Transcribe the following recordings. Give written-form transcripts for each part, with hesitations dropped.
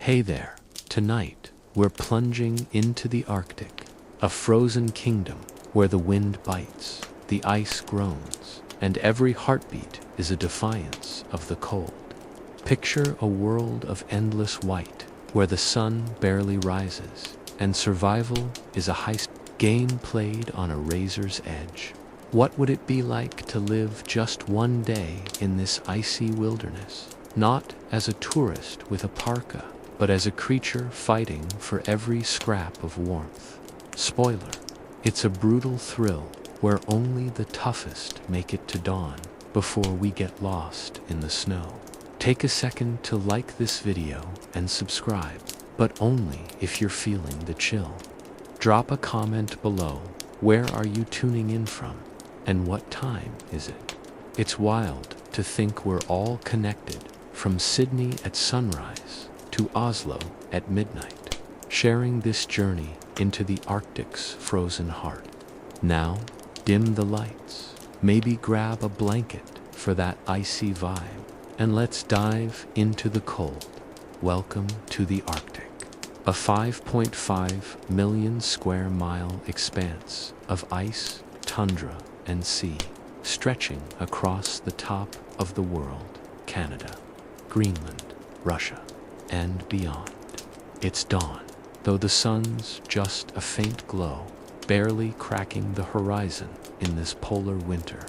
Hey there, tonight we're plunging into the Arctic, a frozen kingdom where the wind bites, the ice groans, and every heartbeat is a defiance of the cold. Picture a world of endless white, where the sun barely rises, and survival is a high game played on a razor's edge. What would it be like to live just one day in this icy wilderness? Not as a tourist with a parka, but as a creature fighting for every scrap of warmth. Spoiler, it's a brutal thrill where only the toughest make it to dawn before we get lost in the snow. Take a second to like this video and subscribe, but only if you're feeling the chill. Drop a comment below. Where are you tuning in from? And what time is it? It's wild to think we're all connected, from Sydney at sunrise to Oslo at midnight, sharing this journey into the Arctic's frozen heart. Now, dim the lights, maybe grab a blanket for that icy vibe, and let's dive into the cold. Welcome to the Arctic, a 5.5 million square mile expanse of ice, tundra, and sea, stretching across the top of the world, Canada, Greenland, Russia, and beyond. It's dawn, though the sun's just a faint glow, barely cracking the horizon in this polar winter.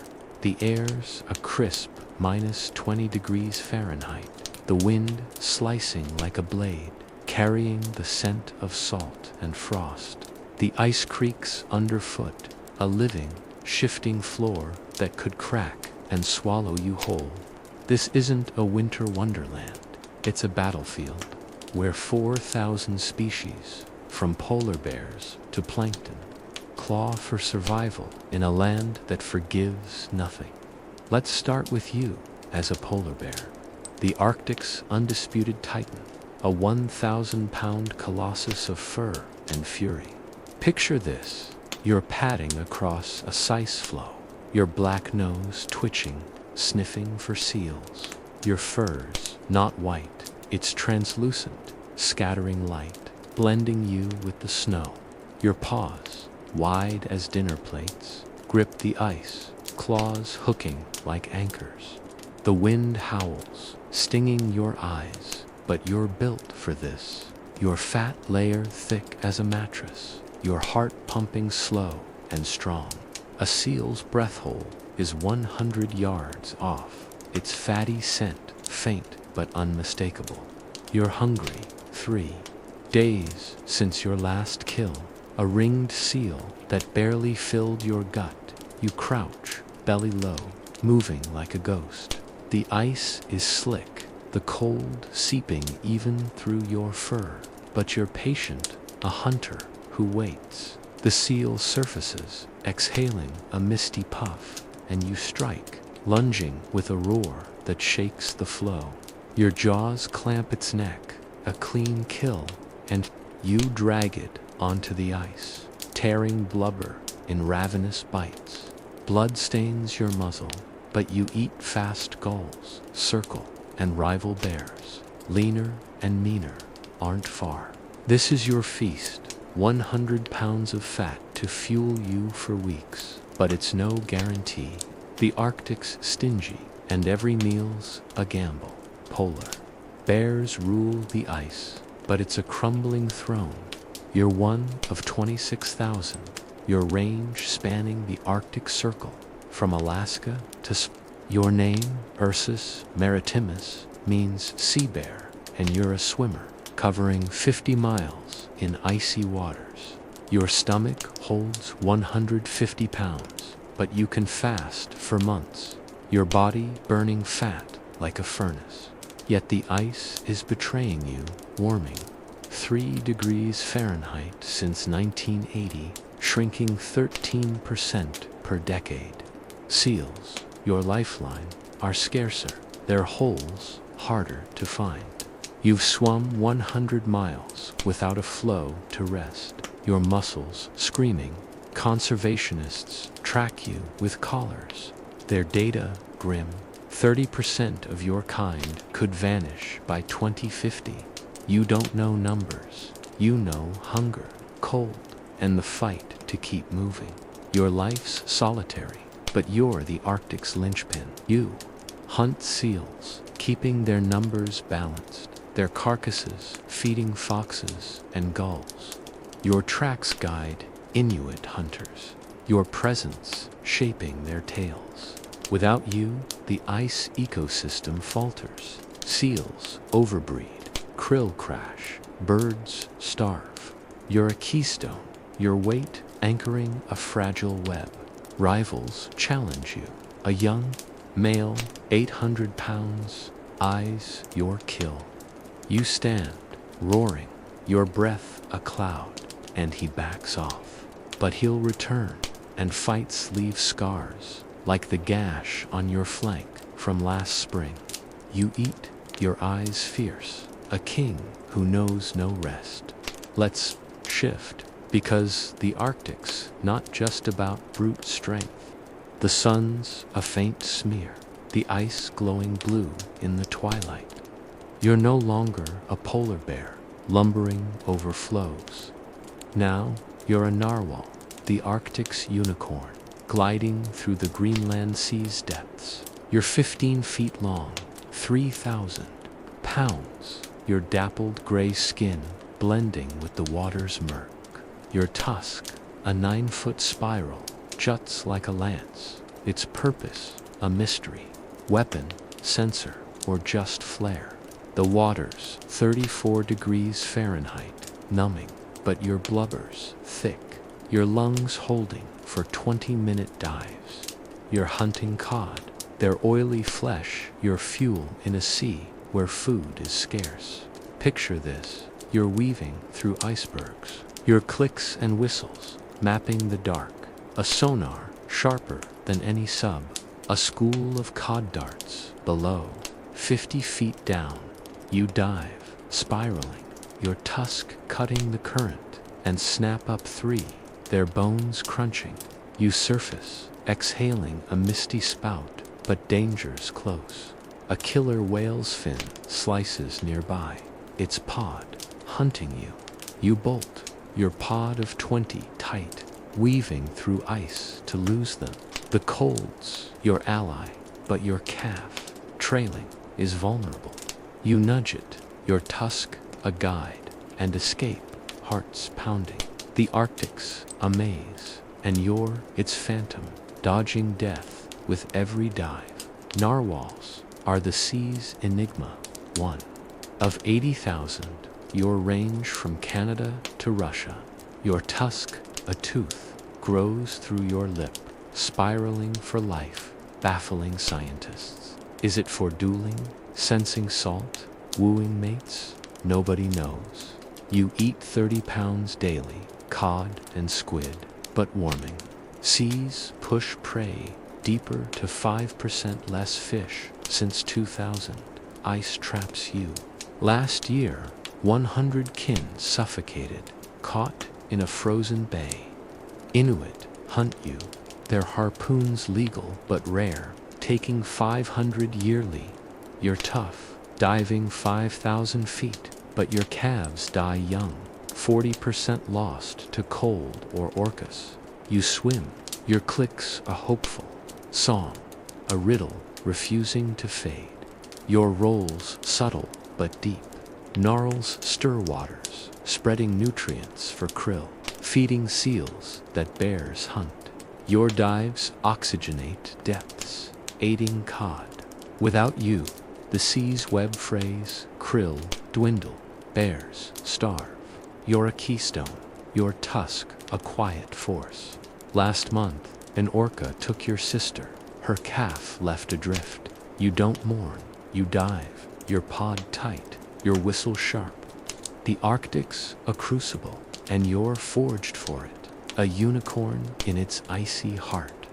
The air's a crisp -20 degrees Fahrenheit, the wind slicing like a blade, carrying the scent of salt and frost. The ice creaks underfoot, a living, shifting floor that could crack and swallow you whole. This isn't a winter wonderland, it's a battlefield where 4,000 species, from polar bears to plankton, claw for survival in a land that forgives nothing. Let's start with you as a polar bear, the Arctic's undisputed titan, a 1,000-pound colossus of fur and fury. Picture this. You're padding across a ice floe, your black nose twitching, sniffing for seals. Your fur's not white, it's translucent, scattering light, blending you with the snow. Your paws, wide as dinner plates, grip the ice, claws hooking like anchors. The wind howls, stinging your eyes, but you're built for this. Your fat layer thick as a mattress, your heart pumping slow and strong. A seal's breath hole is 100 yards off, its fatty scent faint but unmistakable. You're hungry, 3 days since your last kill, a ringed seal that barely filled your gut. You crouch, belly low, moving like a ghost. The ice is slick, the cold seeping even through your fur, but you're patient, a hunter who waits. The seal surfaces, exhaling a misty puff, and you strike, lunging with a roar that shakes the floe. Your jaws clamp its neck, a clean kill, and you drag it onto the ice, tearing blubber in ravenous bites. Blood stains your muzzle, but you eat fast gulls, circle, and rival bears, leaner and meaner, aren't far. This is your feast, 100 pounds of fat to fuel you for weeks, but it's no guarantee. The Arctic's stingy, and every meal's a gamble. Polar bears rule the ice, but it's a crumbling throne. You're one of 26,000, your range spanning the Arctic Circle, from Alaska to Your name, Ursus maritimus, means sea bear, and you're a swimmer, covering 50 miles in icy waters. Your stomach holds 150 pounds, but you can fast for months, your body burning fat like a furnace. Yet the ice is betraying you, warming 3 degrees Fahrenheit since 1980, shrinking 13% per decade. Seals, your lifeline, are scarcer, their holes harder to find. You've swum 100 miles without a floe to rest, your muscles screaming. Conservationists track you with collars, their data grim. 30% of your kind could vanish by 2050. You don't know numbers. You know hunger, cold, and the fight to keep moving. Your life's solitary, but you're the Arctic's linchpin. You hunt seals, keeping their numbers balanced, their carcasses feeding foxes and gulls. Your tracks guide Inuit hunters, your presence shaping their tales. Without you, the ice ecosystem falters. Seals overbreed, krill crash, birds starve. You're a keystone, your weight anchoring a fragile web. Rivals challenge you. A young male, 800 pounds, eyes your kill. You stand, roaring, your breath a cloud, and he backs off. But he'll return, and fights leave scars, like the gash on your flank from last spring. You eat, your eyes fierce, a king who knows no rest. Let's shift, because the Arctic's not just about brute strength. The sun's a faint smear, the ice glowing blue in the twilight. You're no longer a polar bear, lumbering over floes. Now, you're a narwhal, the Arctic's unicorn, gliding through the Greenland Sea's depths. You're 15 feet long, 3,000 pounds, your dappled gray skin blending with the water's murk. Your tusk, a 9-foot spiral, juts like a lance, its purpose a mystery, weapon, sensor, or just flare. The water's 34 degrees Fahrenheit, numbing, but your blubber's thick, your lungs holding for 20-minute dives. You're hunting cod, their oily flesh your fuel in a sea where food is scarce. Picture this, you're weaving through icebergs, your clicks and whistles mapping the dark, a sonar sharper than any sub, a school of cod darts below, 50 feet down. You dive, spiraling, your tusk cutting the current, and snap up 3, their bones crunching. You surface, exhaling a misty spout, but danger's close. A killer whale's fin slices nearby, its pod hunting you. You bolt, your pod of 20 tight, weaving through ice to lose them. The cold's your ally, but your calf, trailing, is vulnerable. You nudge it, your tusk a guide, and escape, hearts pounding. The Arctic's a maze, and you're its phantom, dodging death with every dive. Narwhals are the sea's enigma, one of 80,000, your range from Canada to Russia. Your tusk, a tooth, grows through your lip, spiraling for life, baffling scientists. Is it for dueling, sensing salt, wooing mates? Nobody knows. You eat 30 pounds daily, cod and squid, but warming. Seas push prey deeper to 5% less fish since 2000. Ice traps you. Last year, 100 kin suffocated, caught in a frozen bay. Inuit hunt you, their harpoons legal but rare, taking 500 yearly. You're tough, diving 5,000 feet, but your calves die young, 40% lost to cold or orcas. You swim, your clicks a hopeful song, a riddle refusing to fade. Your rolls subtle but deep. Narwhals stir waters, spreading nutrients for krill, feeding seals that bears hunt. Your dives oxygenate depths, aiding cod. Without you, the sea's web frays, krill dwindle, bears starve. You're a keystone, your tusk a quiet force. Last month, an orca took your sister, her calf left adrift. You don't mourn, you dive, your pod tight, your whistle sharp. The Arctic's a crucible, and you're forged for it, a unicorn in its icy heart.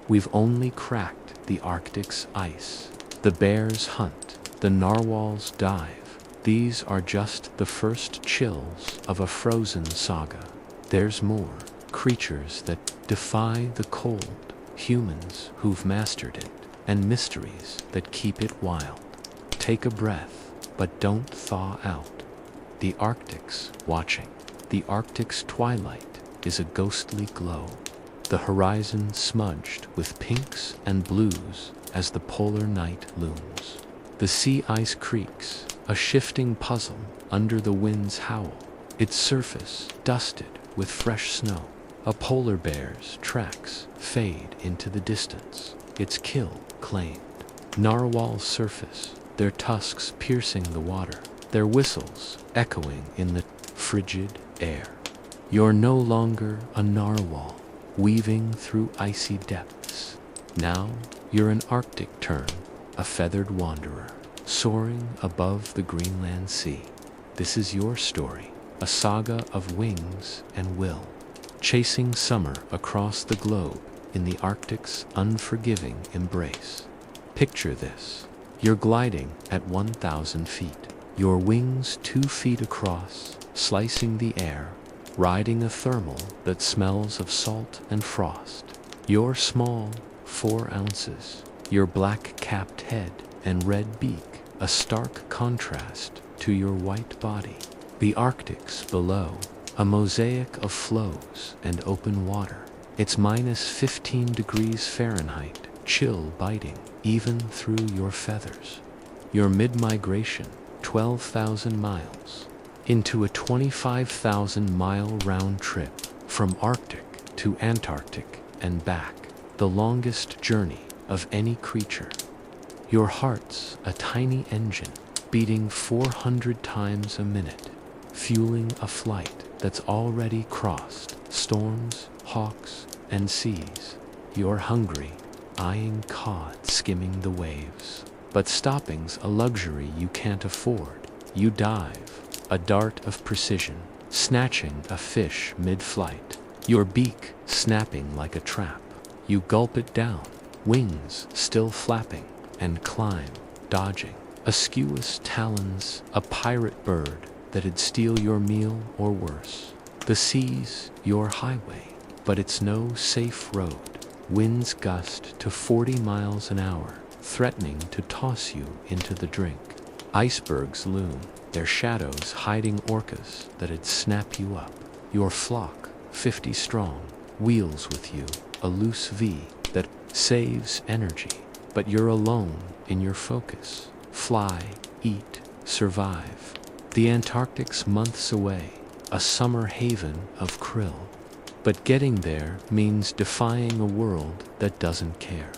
We've only cracked the Arctic's ice. The bears hunt, the narwhals dive. These are just the first chills of a frozen saga. There's more, creatures that defy the cold, humans who've mastered it, and mysteries that keep it wild. Take a breath, but don't thaw out. the Arctic's watching. The Arctic's twilight is a ghostly glow, the horizon smudged with pinks and blues as the polar night looms. The sea ice creaks, a shifting puzzle under the wind's howl, its surface dusted with fresh snow. A polar bear's tracks fade into the distance, its kill claimed. Narwhals surface, their tusks piercing the water, their whistles echoing in the frigid air. You're no longer a narwhal, weaving through icy depths. Now you're an Arctic tern, a feathered wanderer, soaring above the Greenland Sea. This is your story, a saga of wings and will, chasing summer across the globe in the Arctic's unforgiving embrace. Picture this. You're gliding at 1,000 feet, your wings 2 feet across, slicing the air, riding a thermal that smells of salt and frost. You're small, 4 ounces, your black-capped head and red beak, a stark contrast to your white body. The Arctic's below, a mosaic of floes and open water. It's minus 15 degrees Fahrenheit, chill biting even through your feathers. Your mid-migration, 12,000 miles, into a 25,000-mile round trip from Arctic to Antarctic and back, the longest journey of any creature. Your heart's a tiny engine, beating 400 times a minute, fueling a flight that's already crossed storms, hawks, and seas. You're hungry, eyeing cod skimming the waves. But stopping's a luxury you can't afford. You dive, a dart of precision, snatching a fish mid-flight, your beak snapping like a trap. You gulp it down, wings still flapping, and climb, dodging. Ascuous talons, a pirate bird that'd steal your meal or worse. The sea's your highway, but it's no safe road. Winds gust to 40 miles an hour, threatening to toss you into the drink. Icebergs loom, their shadows hiding orcas that'd snap you up. Your flock, 50 strong, wheels with you, a loose V that saves energy. But you're alone in your focus. Fly, eat, survive. The Antarctic's months away, a summer haven of krill. But getting there means defying a world that doesn't care.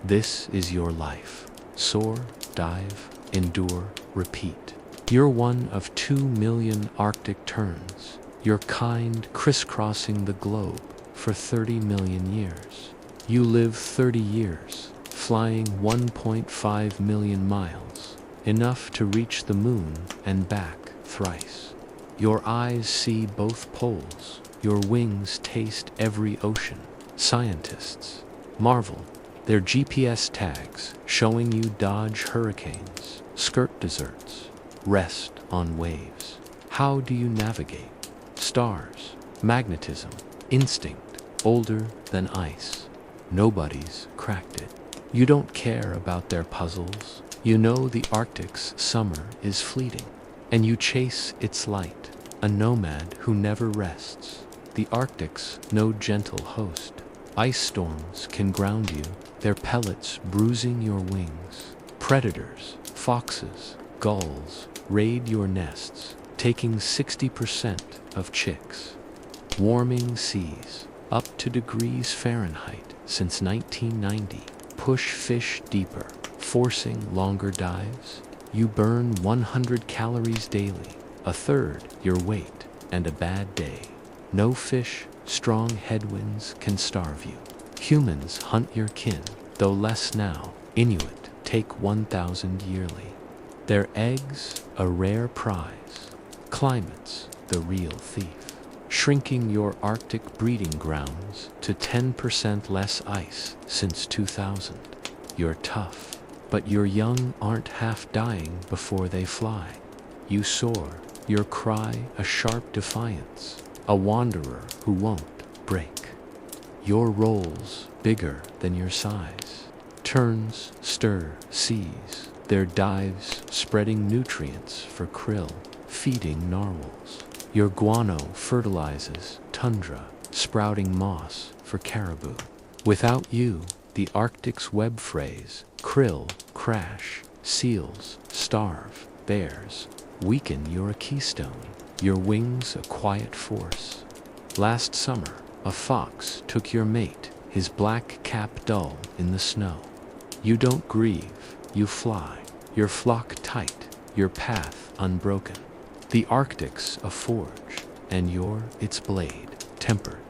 This is your life. Soar, dive, endure, repeat. You're one of 2 million Arctic terns, your kind crisscrossing the globe for 30 million years. You live 30 years, flying 1.5 million miles, enough to reach the moon and back thrice. Your eyes see both poles, your wings taste every ocean. Scientists marvel, their GPS tags showing you dodge hurricanes, skirt deserts, rest on waves. How do you navigate? Stars, magnetism, instinct, older than ice. Nobody's cracked it. You don't care about their puzzles. You know the Arctic's summer is fleeting, and you chase its light, a nomad who never rests. The Arctic's no gentle host. Ice storms can ground you, their pellets bruising your wings. Predators, foxes, gulls, raid your nests, taking 60% of chicks. Warming seas, up to degrees Fahrenheit since 1990, push fish deeper, forcing longer dives. You burn 100 calories daily, a third your weight, and a bad day. No fish, strong headwinds can starve you. Humans hunt your kin, though less now. Inuit take 1,000 yearly. Their eggs, a rare prize. Climate's the real thief, shrinking your Arctic breeding grounds to 10% less ice since 2000. You're tough, but your young aren't half dying before they fly. You soar, your cry a sharp defiance, a wanderer who won't break. Your roll's bigger than your size. Terns stir seas, their dives spreading nutrients for krill. feeding narwhals. Your guano fertilizes tundra, sprouting moss for caribou. Without you, the Arctic's web frays, krill, crash, seals, starve, bears, weaken. You're a keystone, your wings a quiet force. Last summer, a fox took your mate, his black cap dull in the snow. You don't grieve, you fly, your flock tight, your path unbroken. The Arctic's a forge, and you're its blade, tempered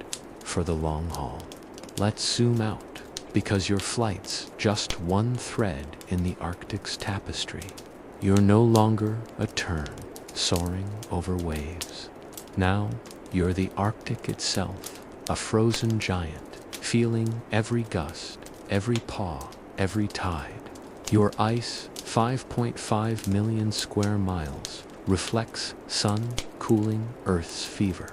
for the long haul. Let's zoom out, because your flight's just one thread in the Arctic's tapestry. You're no longer a tern, soaring over waves. Now, you're the Arctic itself, a frozen giant, feeling every gust, every paw, every tide. Your ice, 5.5 million square miles, reflects sun, cooling Earth's fever.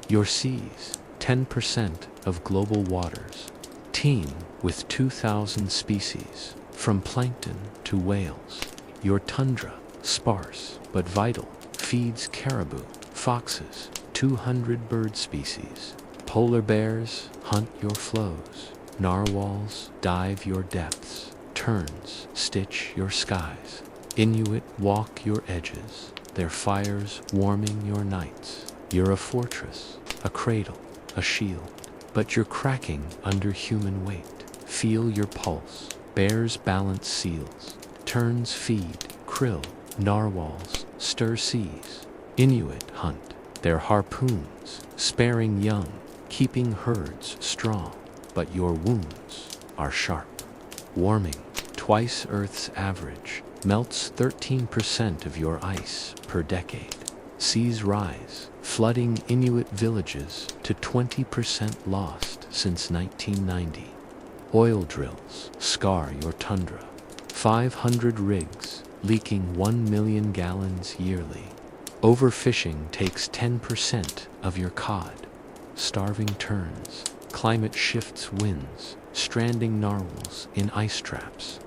Your seas, 10% of global waters, teem with 2,000 species, from plankton to whales. Your tundra, sparse but vital, feeds caribou, foxes, 200 bird species. Polar bears hunt your flows, narwhals dive your depths, terns stitch your skies. Inuit walk your edges, their fires warming your nights. You're a fortress, a cradle, a shield, but you're cracking under human weight. Feel your pulse. Bears balance seals, terns feed krill, narwhals stir seas. Inuit hunt their harpoons, sparing young, keeping herds strong, but your wounds are sharp. Warming, twice Earth's average, melts 13% of your ice per decade. Seas rise, flooding Inuit villages to 20% lost since 1990. Oil drills scar your tundra. 500 rigs, leaking 1 million gallons yearly. Overfishing takes 10% of your cod. Starving terns, climate shifts winds, stranding narwhals in ice traps.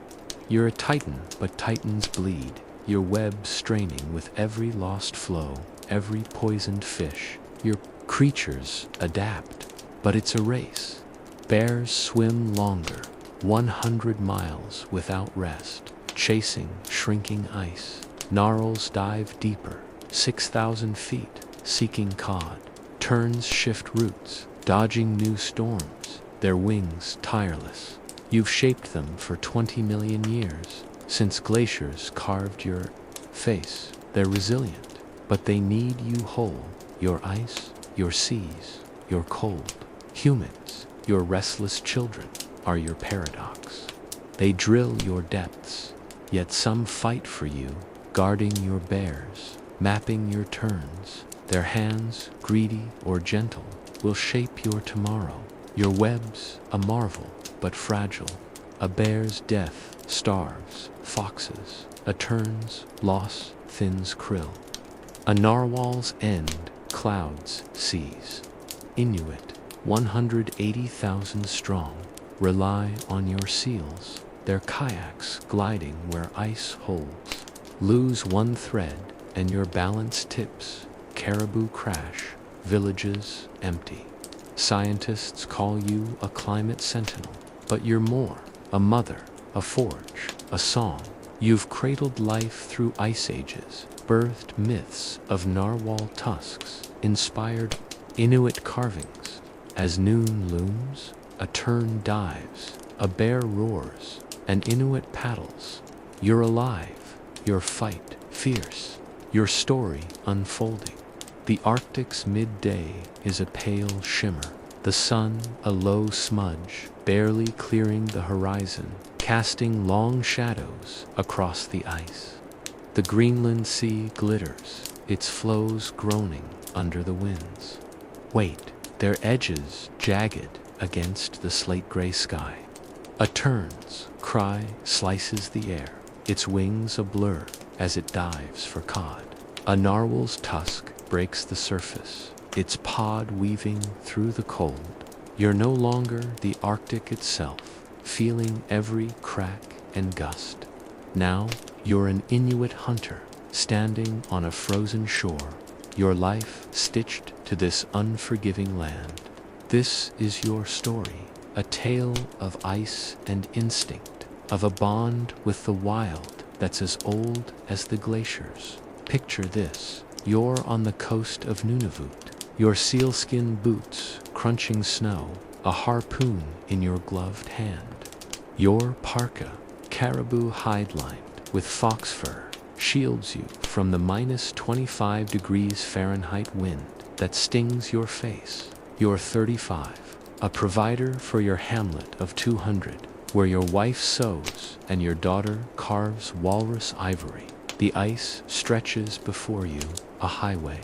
You're a titan, but titans bleed, your web straining with every lost flow, every poisoned fish. Your creatures adapt, but it's a race. Bears swim longer, 100 miles without rest, chasing shrinking ice. Narwhals dive deeper, 6,000 feet, seeking cod. Terns shift routes, dodging new storms, their wings tireless. You've shaped them for 20 million years, since glaciers carved your face. They're resilient, but they need you whole. Your ice, your seas, your cold. Humans, your restless children, are your paradox. They drill your depths, yet some fight for you, guarding your bears, mapping your turns. Their hands, greedy or gentle, will shape your tomorrow. Your web's a marvel, but fragile. A bear's death starves foxes. A tern's loss thins krill. A narwhal's end clouds seas. Inuit, 180,000 strong, rely on your seals, their kayaks gliding where ice holds. Lose one thread and your balance tips. Caribou crash, villages empty. Scientists call you a climate sentinel, but you're more. A mother, a forge, a song. You've cradled life through ice ages, birthed myths of narwhal tusks, inspired Inuit carvings. As noon looms, a tern dives, a bear roars, an Inuit paddles. You're alive, your fight fierce, your story unfolding. The Arctic's midday is a pale shimmer, the sun a low smudge, barely clearing the horizon, casting long shadows across the ice. The Greenland Sea glitters, its flows groaning under the winds. Wait, their edges jagged against the slate-gray sky. A tern's cry slices the air, its wings a blur as it dives for cod. A narwhal's tusk breaks the surface, its pod weaving through the cold. You're no longer the Arctic itself, feeling every crack and gust. Now you're an Inuit hunter, standing on a frozen shore, your life stitched to this unforgiving land. This is your story, a tale of ice and instinct, of a bond with the wild that's as old as the glaciers. Picture this: you're on the coast of Nunavut, your sealskin boots crunching snow, a harpoon in your gloved hand. Your parka, caribou hide lined with fox fur, shields you from the minus 25 degrees Fahrenheit wind that stings your face. You're 35, a provider for your hamlet of 200, where your wife sews and your daughter carves walrus ivory. The ice stretches before you, a highway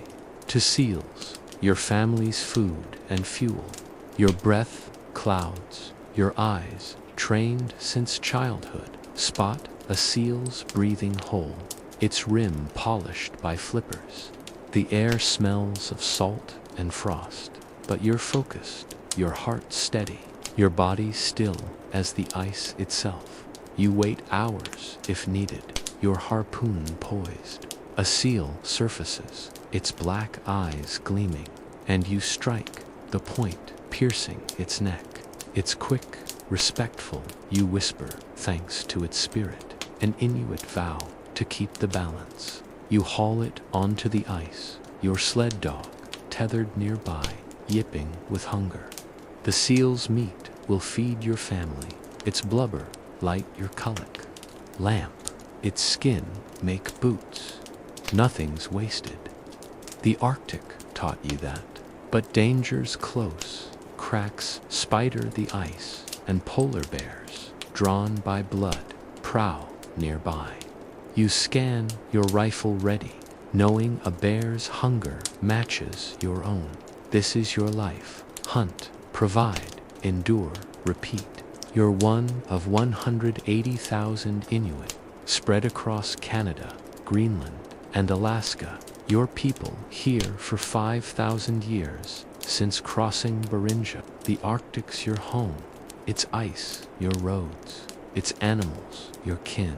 to seals, your family's food and fuel. Your breath, clouds, your eyes, trained since childhood, spot a seal's breathing hole, its rim polished by flippers. The air smells of salt and frost, but you're focused, your heart steady, your body still as the ice itself. You wait hours if needed, your harpoon poised. A seal surfaces, its black eyes gleaming, and you strike, the point piercing its neck. It's quick, respectful, you whisper, thanks to its spirit, an Inuit vow to keep the balance. You haul it onto the ice, your sled dog, tethered nearby, yipping with hunger. The seal's meat will feed your family, its blubber light your kulak lamp, its skin make boots. Nothing's wasted. The Arctic taught you that, but danger's close. Cracks spider the ice, and polar bears, drawn by blood, prowl nearby. You scan, your rifle ready, knowing a bear's hunger matches your own. This is your life. Hunt, provide, endure, repeat. You're one of 180,000 Inuit, spread across Canada, Greenland, and Alaska. Your people here for 5,000 years, since crossing Beringia. The Arctic's your home, its ice your roads, its animals your kin.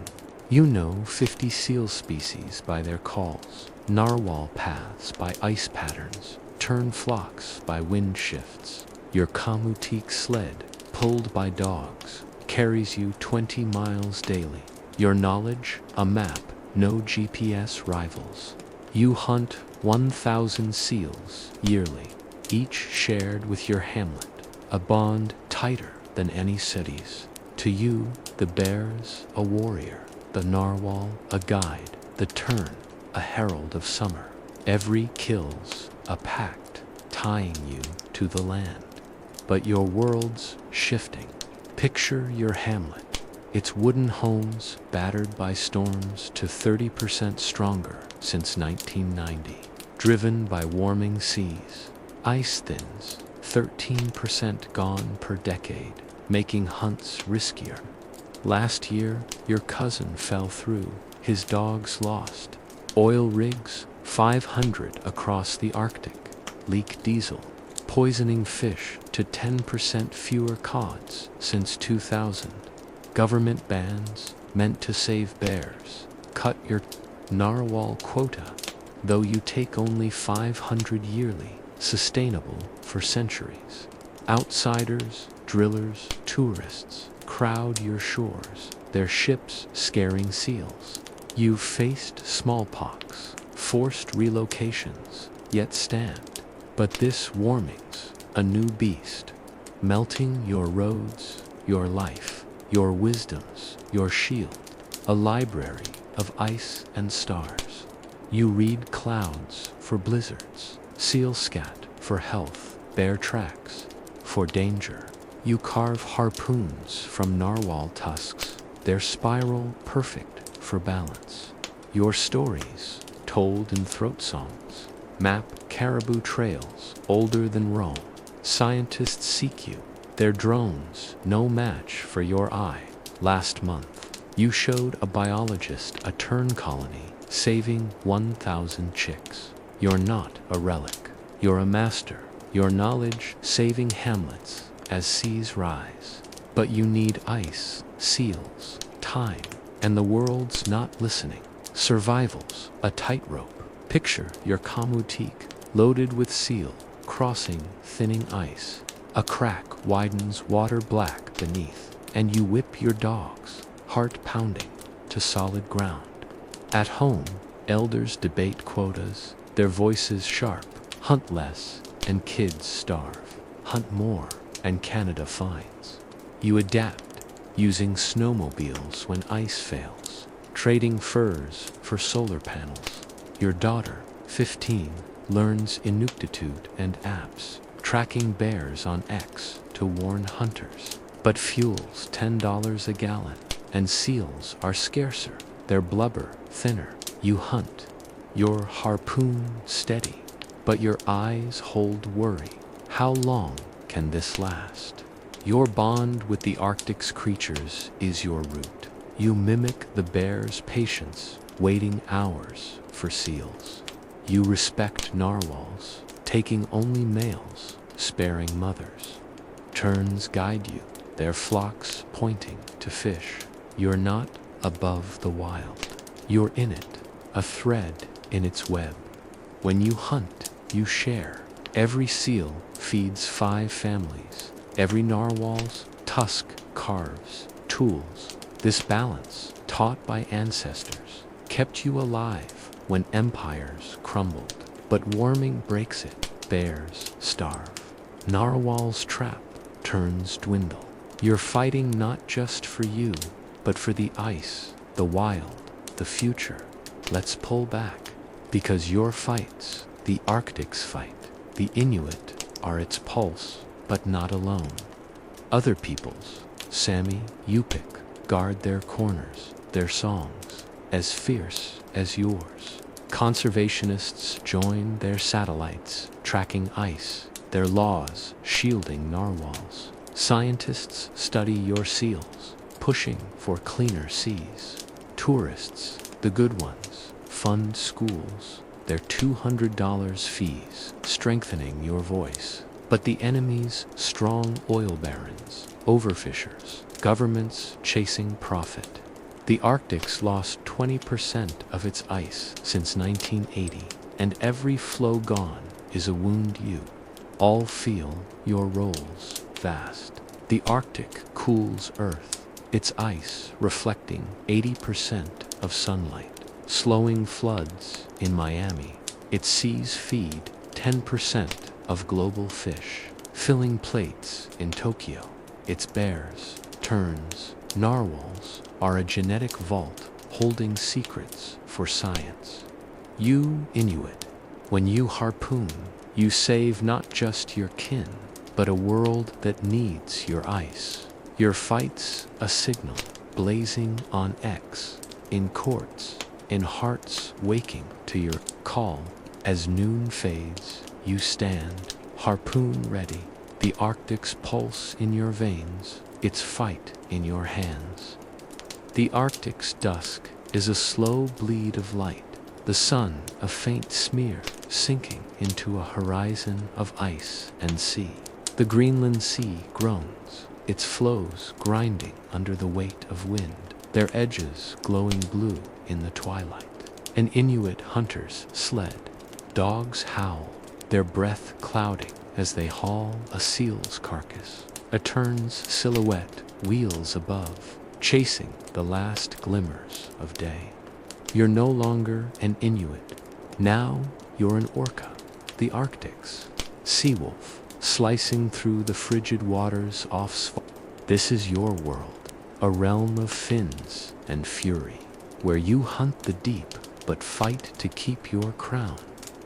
You know 50 seal species by their calls, narwhal paths by ice patterns, tern flocks by wind shifts. Your Kamutik sled, pulled by dogs, carries you 20 miles daily. Your knowledge, a map, no GPS rivals. You hunt 1,000 seals yearly, each shared with your hamlet, a bond tighter than any city's. To you, the bear's a warrior, the narwhal a guide, the tern a herald of summer. Every kill's a pact tying you to the land. But your world's shifting. Picture your hamlet, its wooden homes battered by storms to 30% stronger since 1990, driven by warming seas. Ice thins, 13% gone per decade, making hunts riskier. Last year, your cousin fell through, his dogs lost. Oil rigs, 500 across the Arctic, leak diesel, poisoning fish to 10% fewer cods since 2000. Government bans meant to save bears cut your narwhal quota, though you take only 500 yearly, sustainable for centuries. Outsiders, drillers, tourists crowd your shores, their ships scaring seals. You've faced smallpox, forced relocations, yet stand. But this warming's a new beast, melting your roads, your life, your wisdoms, your shield, a library of ice and stars. You read clouds for blizzards, seal scat for health, bear tracks for danger. You carve harpoons from narwhal tusks, their spiral perfect for balance. Your stories, told in throat songs, map caribou trails older than Rome. Scientists seek you, their drones no match for your eye. Last month, you showed a biologist a tern colony saving 1,000 chicks. You're not a relic, you're a master, your knowledge saving hamlets as seas rise. But you need ice, seals, time, and the world's not listening. Survivals, a tightrope. Picture your kamutique loaded with seal, crossing thinning ice. A crack widens water black beneath, and you whip your dogs, heart pounding, to solid ground. At home, elders debate quotas, their voices sharp. Hunt less, and kids starve. Hunt more, and Canada fines. You adapt, using snowmobiles when ice fails, trading furs for solar panels. Your daughter, 15, learns Inuktitude and apps, tracking bears on X to warn hunters. But fuel's $10 a gallon, and seals are scarcer, their blubber thinner. You hunt, your harpoon steady, but your eyes hold worry. How long can this last? Your bond with the Arctic's creatures is your root. You mimic the bear's patience, waiting hours for seals. You respect narwhals, taking only males, sparing mothers. Terns guide you, their flocks pointing to fish. You're not above the wild. You're in it, a thread in its web. When you hunt, you share. Every seal feeds 5 families. Every narwhal's tusk carves tools. This balance, taught by ancestors, kept you alive when empires crumbled. But warming breaks it. Bears starve. Narwhals trap. Terns dwindle. You're fighting not just for you, but for the ice, the wild, the future. Let's pull back, because your fights, the Arctic's fight, the Inuit, are its pulse, but not alone. Other peoples, Sami, Yupik, guard their corners, their songs, as fierce as yours. Conservationists join their satellites, tracking ice, their laws shielding narwhals. Scientists study your seals, pushing for cleaner seas. Tourists, the good ones, fund schools, their $200 fees, strengthening your voice. But the enemy's strong oil barons, overfishers, governments chasing profit. The Arctic's lost 20% of its ice since 1980, and every floe gone is a wound you. All feel your roles vast. The Arctic cools Earth, its ice reflecting 80% of sunlight, slowing floods in Miami. Its seas feed 10% of global fish, filling plates in Tokyo. Its bears, terns, narwhals are a genetic vault holding secrets for science. You, Inuit, when you harpoon, you save not just your kin, but a world that needs your ice. Your fight's a signal, blazing on X, in courts, in hearts waking to your call. As noon fades, you stand, harpoon ready, the Arctic's pulse in your veins, its fight in your hands. The Arctic's dusk is a slow bleed of light, the sun a faint smear sinking into a horizon of ice and sea. The Greenland Sea groans, its floes grinding under the weight of wind, their edges glowing blue in the twilight. An Inuit hunter's sled. Dogs howl, their breath clouding as they haul a seal's carcass. A tern's silhouette wheels above, chasing the last glimmers of day. You're no longer an Inuit. Now you're an orca, the Arctic's sea wolf, slicing through the frigid waters off Svalbard. This is your world, a realm of fins and fury, where you hunt the deep but fight to keep your crown.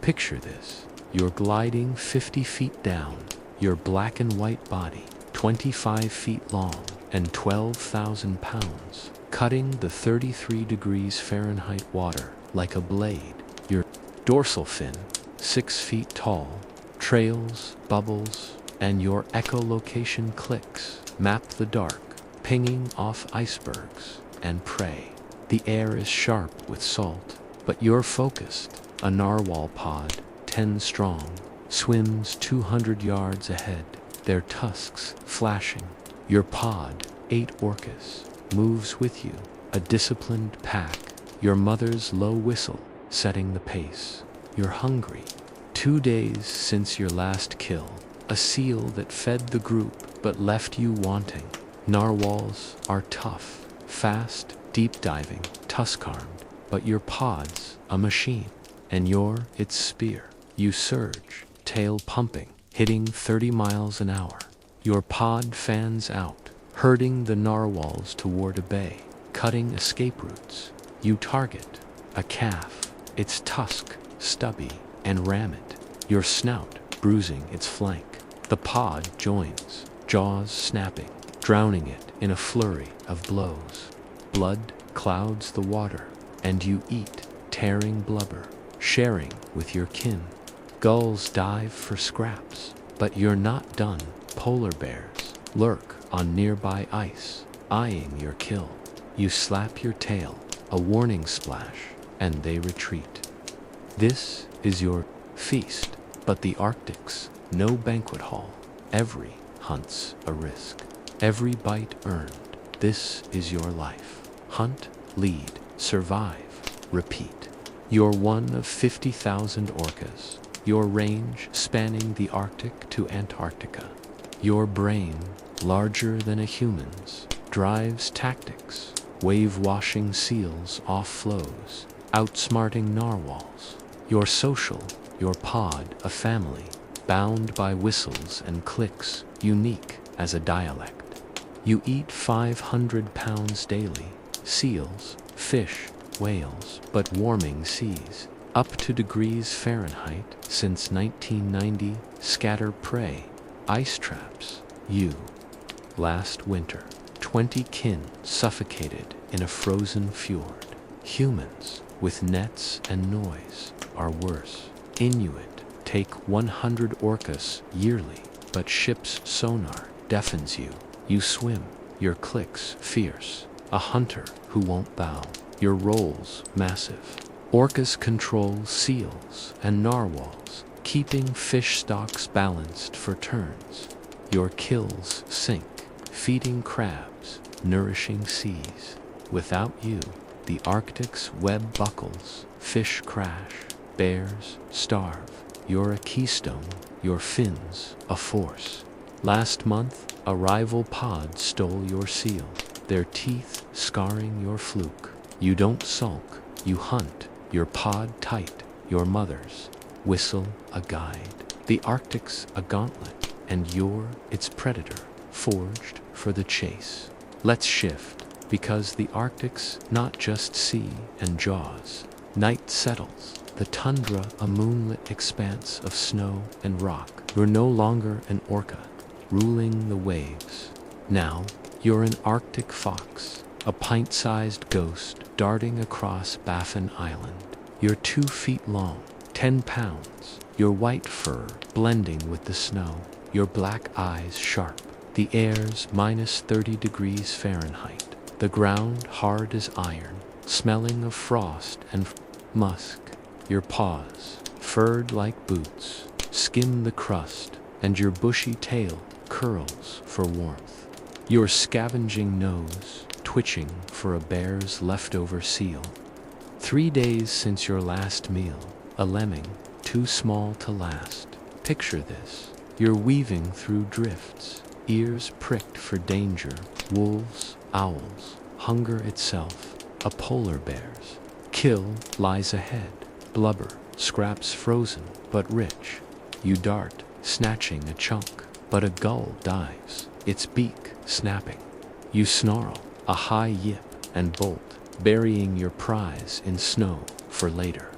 Picture this, you're gliding 50 feet down, your black and white body, 25 feet long and 12,000 pounds, cutting the 33 degrees Fahrenheit water like a blade. Your dorsal fin, 6 feet tall, trails, bubbles, and your echolocation clicks map the dark, pinging off icebergs and prey. The air is sharp with salt, but you're focused. A narwhal pod, 10 strong, swims 200 yards ahead, their tusks flashing. Your pod, 8 orcas, moves with you, a disciplined pack, your mother's low whistle setting the pace. You're hungry. 2 days since your last kill, a seal that fed the group but left you wanting. Narwhals are tough, fast, deep-diving, tusk-armed, but your pod's a machine, and you're its spear. You surge, tail pumping, hitting 30 miles an hour. Your pod fans out, herding the narwhals toward a bay, cutting escape routes. You target a calf, its tusk stubby, and ram it, your snout bruising its flank. The pod joins, jaws snapping, drowning it in a flurry of blows. Blood clouds the water, and you eat, tearing blubber, sharing with your kin. Gulls dive for scraps, but you're not done. Polar bears lurk on nearby ice, eyeing your kill. You slap your tail, a warning splash, and they retreat. This is your feast, but the Arctic's no banquet hall. Every hunt's a risk, every bite earned. This is your life. Hunt, lead, survive, repeat. You're one of 50,000 orcas, your range spanning the Arctic to Antarctica. Your brain, larger than a human's, drives tactics, wave-washing seals off floes, outsmarting narwhals. You're social, your pod a family, bound by whistles and clicks, unique as a dialect. You eat 500 pounds daily, seals, fish, whales, but warming seas, up to degrees Fahrenheit since 1990, scatter prey, ice traps, you. Last winter, 20 kin suffocated in a frozen fjord. Humans, with nets and noise, are worse. Inuit take 100 orcas yearly, but ship's sonar deafens you. You swim, your clicks fierce, a hunter who won't bow. Your rolls massive. Orcas control seals and narwhals, keeping fish stocks balanced for terns. Your kills sink, feeding crabs, nourishing seas. Without you, the Arctic's web buckles, fish crash, bears starve. You're a keystone, your fins a force. Last month, a rival pod stole your seal, their teeth scarring your fluke. You don't sulk, you hunt, your pod tight, your mother's whistle a guide. The Arctic's a gauntlet, and you're its predator, forged for the chase. Let's shift, because the Arctic's not just sea and jaws. Night settles, the tundra a moonlit expanse of snow and rock. You're no longer an orca, ruling the waves. Now, you're an Arctic fox, a pint-sized ghost darting across Baffin Island. You're 2 feet long, 10 pounds, your white fur blending with the snow, your black eyes sharp. The air's minus 30 degrees Fahrenheit, the ground hard as iron, smelling of frost and musk. Your paws, furred like boots, skim the crust, and your bushy tail curls for warmth. Your scavenging nose, twitching for a bear's leftover seal. 3 days since your last meal, a lemming, too small to last. Picture this, you're weaving through drifts, ears pricked for danger, wolves, owls, hunger itself, a polar bear's. Kill lies ahead, blubber, scraps frozen but rich. You dart, snatching a chunk, but a gull dives, its beak snapping. You snarl, a high yip, and bolt, burying your prize in snow for later.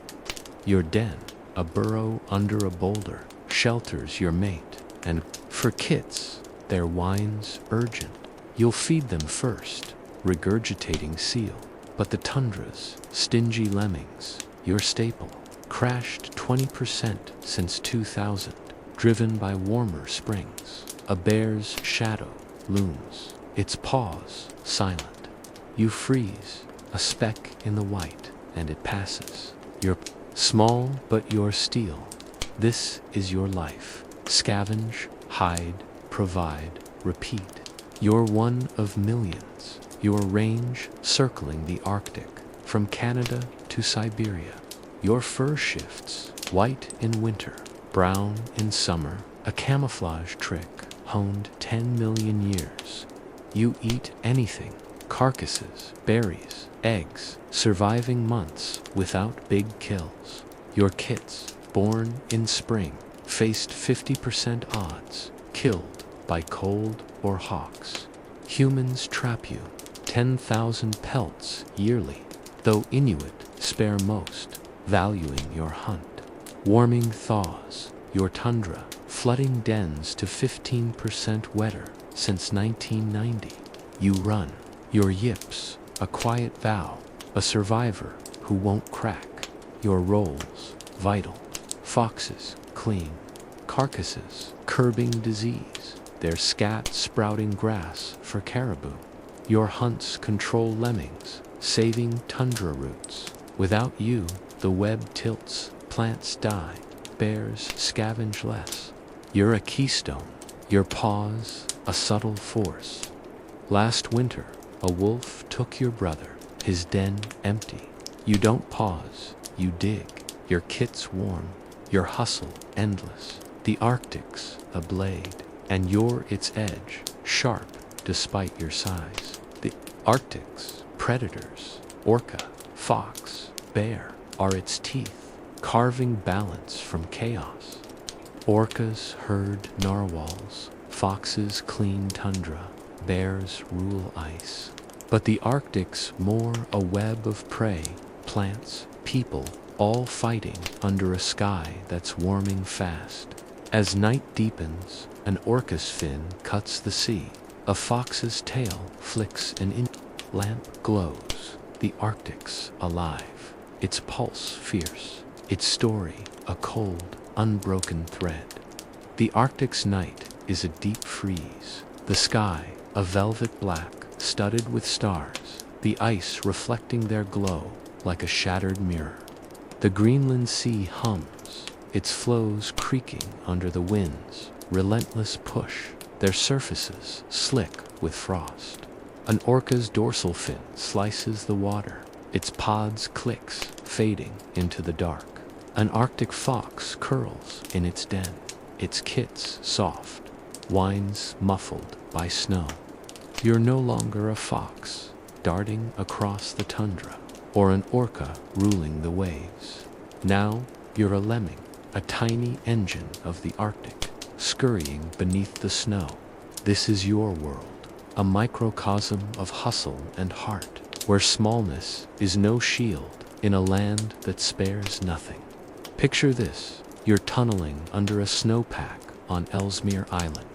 Your den, a burrow under a boulder, shelters your mate, and for kits, their whines urgent. You'll feed them first, regurgitating seal, but the tundra's stingy lemmings, your staple, crashed 20% since 2000, driven by warmer springs. A bear's shadow looms, its paws silent. You freeze, a speck in the white, and it passes. You're small, but you're steel. This is your life. Scavenge, hide, provide, repeat. You're one of millions, your range circling the Arctic, from Canada to Siberia. Your fur shifts, white in winter, brown in summer, a camouflage trick honed 10 million years. You eat anything, carcasses, berries, eggs, surviving months without big kills. Your kits, born in spring, faced 50% odds, killed by cold or hawks. Humans trap you, 10,000 pelts yearly, though Inuit spare most, valuing your hunt. Warming thaws, your tundra, flooding dens to 15% wetter since 1990. You run, your yips, a quiet vow, a survivor who won't crack. Your roles, vital, foxes, clean, carcasses, curbing disease, their scat sprouting grass for caribou. Your hunts control lemmings, saving tundra roots. Without you, the web tilts, plants die, bears scavenge less. You're a keystone, your paws a subtle force. Last winter, a wolf took your brother, his den empty. You don't pause, you dig, your kits warm, your hustle endless. The Arctic's a blade, and you're its edge, sharp despite your size. The Arctic's predators, orca, fox, bear, are its teeth, carving balance from chaos. Orcas herd narwhals, foxes clean tundra, bears rule ice. But the Arctic's more a web of prey, plants, people, all fighting under a sky that's warming fast. As night deepens, an orca's fin cuts the sea. A fox's tail flicks an lamp glows. The Arctic's alive, its pulse fierce, its story a cold, unbroken thread. The Arctic's night is a deep freeze. The sky, a velvet black, studded with stars, the ice reflecting their glow like a shattered mirror. The Greenland Sea hums, its flows creaking under the wind's relentless push, their surfaces slick with frost. An orca's dorsal fin slices the water, its pods clicks, fading into the dark. An Arctic fox curls in its den, its kits soft, whines muffled by snow. You're no longer a fox, darting across the tundra, or an orca ruling the waves. Now you're a lemming, a tiny engine of the Arctic, scurrying beneath the snow. This is your world, a microcosm of hustle and heart, where smallness is no shield in a land that spares nothing. Picture this, you're tunneling under a snowpack on Ellesmere Island,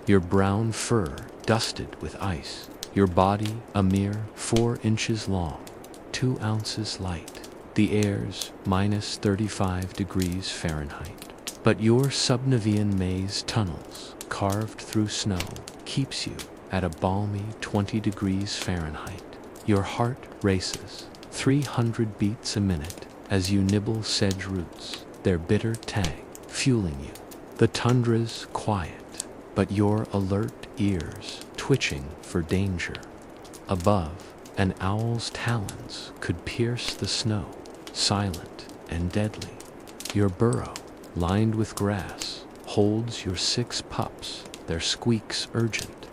your brown fur dusted with ice, your body a mere 4 inches long, 2 ounces light, the air's minus 35 degrees Fahrenheit. But your subnivean maze tunnels, carved through snow, keeps you at a balmy 20 degrees Fahrenheit. Your heart races, 300 beats a minute, as you nibble sedge roots, their bitter tang fueling you. The tundra's quiet, but your alert ears twitching for danger. Above, an owl's talons could pierce the snow, silent and deadly. Your burrow, lined with grass, holds your 6 pups, their squeaks urgent.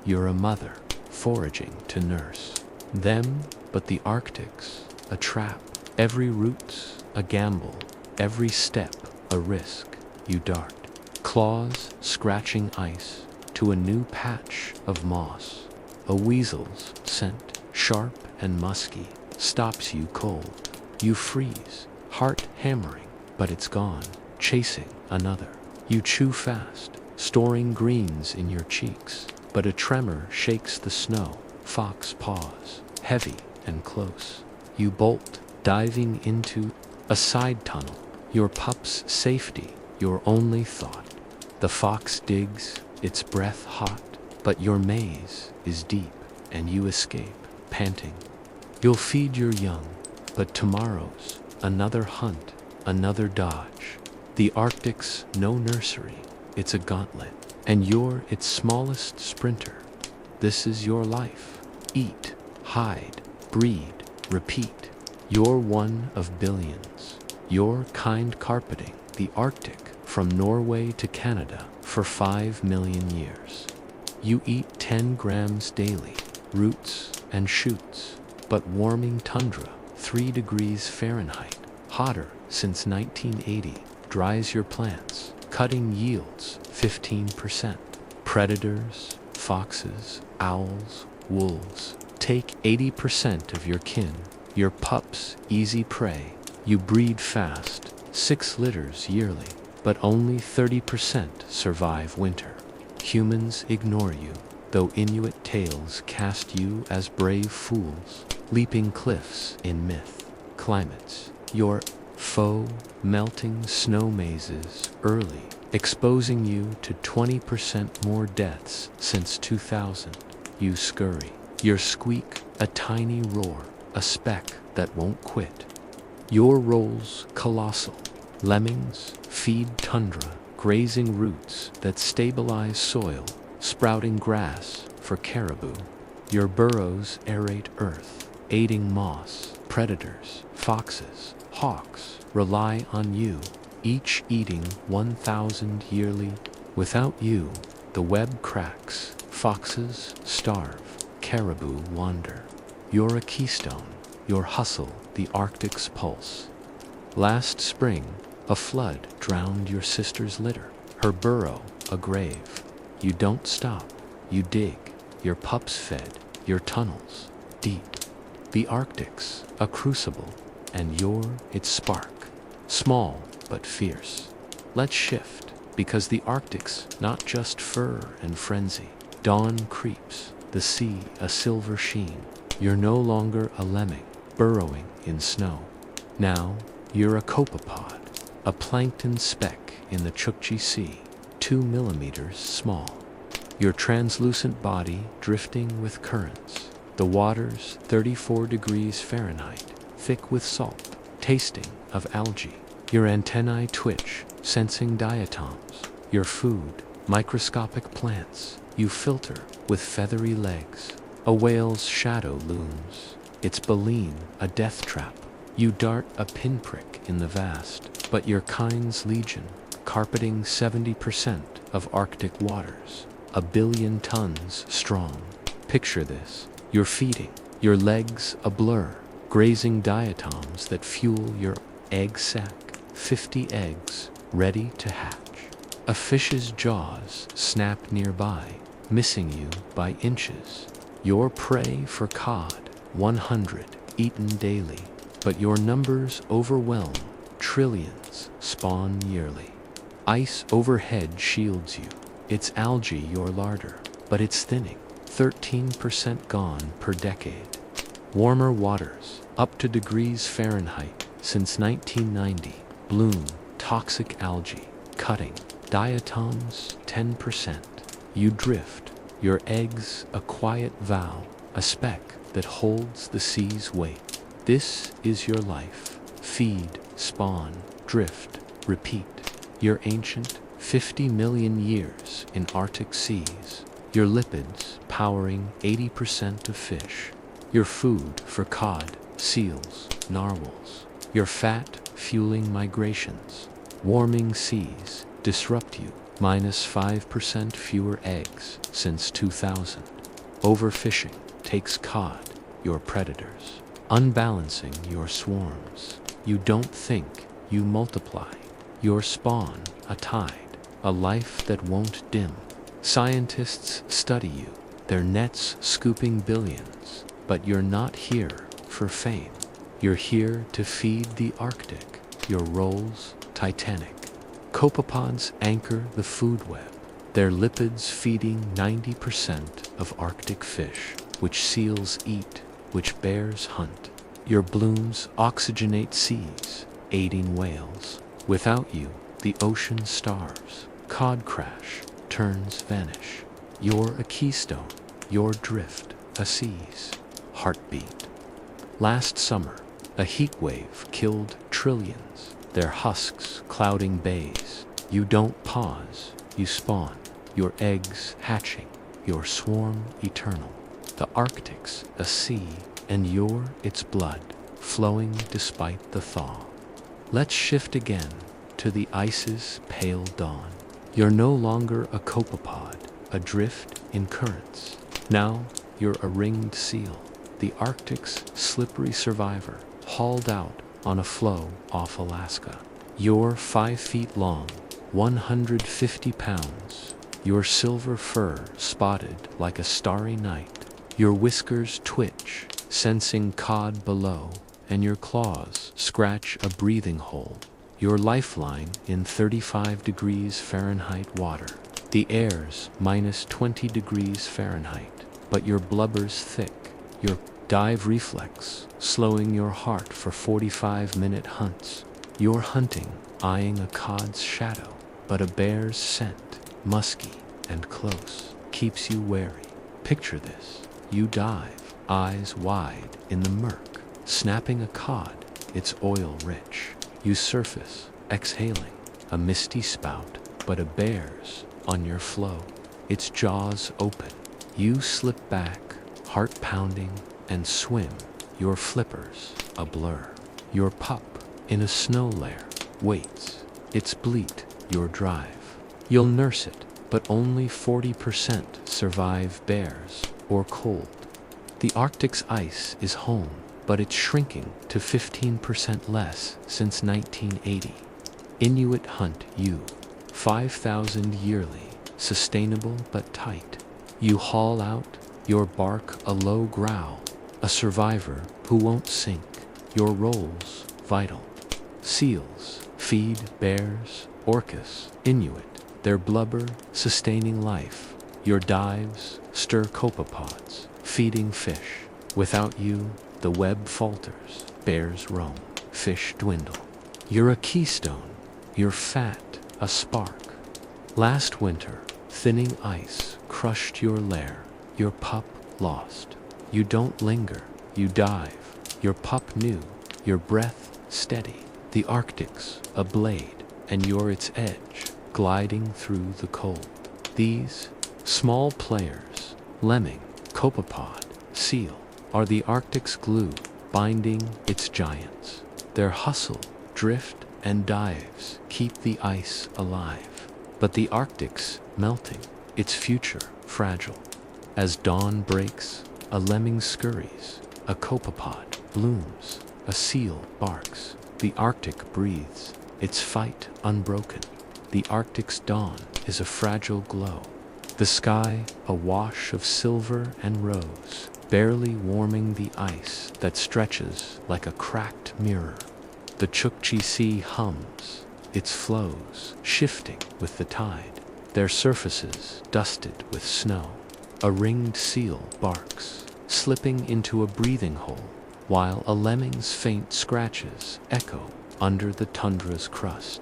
You're a mother, foraging to nurse them, but the Arctic's a trap. Every root's a gamble, every step a risk. You dart, claws scratching ice, to a new patch of moss. A weasel's scent, sharp and musky, stops you cold. You freeze, heart hammering, but it's gone, chasing another. You chew fast, storing greens in your cheeks, but a tremor shakes the snow. Fox paws, heavy and close. You bolt, diving into a side tunnel, your pup's safety, your only thought. The fox digs, its breath hot, but your maze is deep, and you escape, panting. You'll feed your young, but tomorrow's another hunt, another dodge. The Arctic's no nursery, it's a gauntlet, and you're its smallest sprinter. This is your life. Eat, hide, breed, repeat. You're one of billions. Your kind carpeting the Arctic from Norway to Canada for 5 million years. You eat 10 grams daily, roots and shoots, but warming tundra, 3 degrees Fahrenheit, hotter since 1980, dries your plants, cutting yields 15%. Predators, foxes, owls, wolves, take 80% of your kin, your pups easy prey. You breed fast, 6 litters yearly, but only 30% survive winter. Humans ignore you, though Inuit tales cast you as brave fools, leaping cliffs in myth, climates. Your foe melting snow mazes early, exposing you to 20% more deaths since 2000. You scurry, your squeak a tiny roar, a speck that won't quit. Your roles colossal. Lemmings feed tundra, grazing roots that stabilize soil, sprouting grass for caribou. Your burrows aerate earth, aiding moss. Predators, foxes, hawks rely on you, each eating 1,000 yearly. Without you, the web cracks, foxes starve, caribou wander. You're a keystone, your hustle the Arctic's pulse. Last spring, a flood drowned your sister's litter, her burrow a grave. You don't stop, you dig, your pups fed, your tunnels deep. The Arctic's a crucible, and you're its spark, small but fierce. Let's shift, because the Arctic's not just fur and frenzy. Dawn creeps, the sea a silver sheen. You're no longer a lemming, burrowing in snow. Now, you're a copepod, a plankton speck in the Chukchi Sea, 2 millimeters small. Your translucent body drifting with currents. The water's 34 degrees Fahrenheit, thick with salt, tasting of algae. Your antennae twitch, sensing diatoms. Your food, microscopic plants, you filter with feathery legs. A whale's shadow looms, its baleen a death trap. You dart a pinprick in the vast, but your kind's legion, carpeting 70% of Arctic waters, 1 billion tons strong. Picture this, you're feeding, your legs a blur, grazing diatoms that fuel your egg sac, 50 eggs ready to hatch. A fish's jaws snap nearby, missing you by inches. Your prey for cod, 100, eaten daily, but your numbers overwhelm, trillions spawn yearly. Ice overhead shields you, it's algae your larder, but it's thinning, 13% gone per decade. Warmer waters, up to degrees Fahrenheit, since 1990, bloom, toxic algae, cutting, diatoms 10%. You drift, your eggs a quiet vow, a speck that holds the sea's weight. This is your life, feed, spawn, drift, repeat. Your ancient 50 million years in Arctic seas. Your lipids powering 80% of fish. Your food for cod, seals, narwhals. Your fat fueling migrations. Warming seas disrupt you, -5% fewer eggs since 2000. Overfishing takes cod, your predators, unbalancing your swarms. You don't think, you multiply. Your spawn, a tide, a life that won't dim. Scientists study you, their nets scooping billions, but you're not here for fame. You're here to feed the Arctic, your roles titanic. Copepods anchor the food web, their lipids feeding 90% of Arctic fish, which seals eat, which bears hunt. Your blooms oxygenate seas, aiding whales. Without you, the ocean starves, cod crash, terns vanish. You're a keystone, your drift, a sea's heartbeat. Last summer, a heat wave killed trillions, their husks clouding bays. You don't pause, you spawn, your eggs hatching, your swarm eternal. The Arctic's a sea, and you're its blood. flowing despite the thaw. Let's shift again to the ice's pale dawn. You're no longer a copepod, adrift in currents. Now you're a ringed seal, the Arctic's slippery survivor, hauled out on a floe off Alaska. You're 5 feet long, 150 pounds, your silver fur spotted like a starry night. Your whiskers twitch, sensing cod below, and your claws scratch a breathing hole. Your lifeline in 35 degrees Fahrenheit water. The air's minus 20 degrees Fahrenheit, but your blubber's thick. Your dive reflex, slowing your heart for 45-minute hunts. You're hunting, eyeing a cod's shadow, but a bear's scent, musky and close, keeps you wary. Picture this. You dive, eyes wide in the murk, snapping a cod, it's oil-rich. You surface, exhaling, a misty spout, but a bear's on your flow, its jaws open. You slip back, heart pounding, and swim, your flippers a blur. Your pup, in a snow lair, waits, its bleat, your drive. You'll nurse it, but only 40% survive bears or cold. The Arctic's ice is home, but it's shrinking to 15% less since 1980. Inuit hunt you, 5,000 yearly, sustainable but tight. You haul out, your bark a low growl, a survivor who won't sink, your roles vital. Seals feed bears, orcas, Inuit, their blubber sustaining life. Your dives stir copepods, feeding fish. Without you, the web falters, bears roam, fish dwindle. You're a keystone, you're fat, a spark. Last winter, thinning ice crushed your lair, your pup lost. You don't linger, you dive, your pup new, your breath steady. The Arctic's a blade, and you're its edge, gliding through the cold. These small players, lemming, copepod, seal, are the Arctic's glue, binding its giants. Their hustle, drift, and dives keep the ice alive. But the Arctic's melting, its future fragile. As dawn breaks, a lemming scurries, a copepod blooms, a seal barks. The Arctic breathes, its fight unbroken. The Arctic's dawn is a fragile glow. The sky a wash of silver and rose, barely warming the ice that stretches like a cracked mirror. The Chukchi Sea hums, its flows shifting with the tide, their surfaces dusted with snow. A ringed seal barks, slipping into a breathing hole, while a lemming's faint scratches echo under the tundra's crust.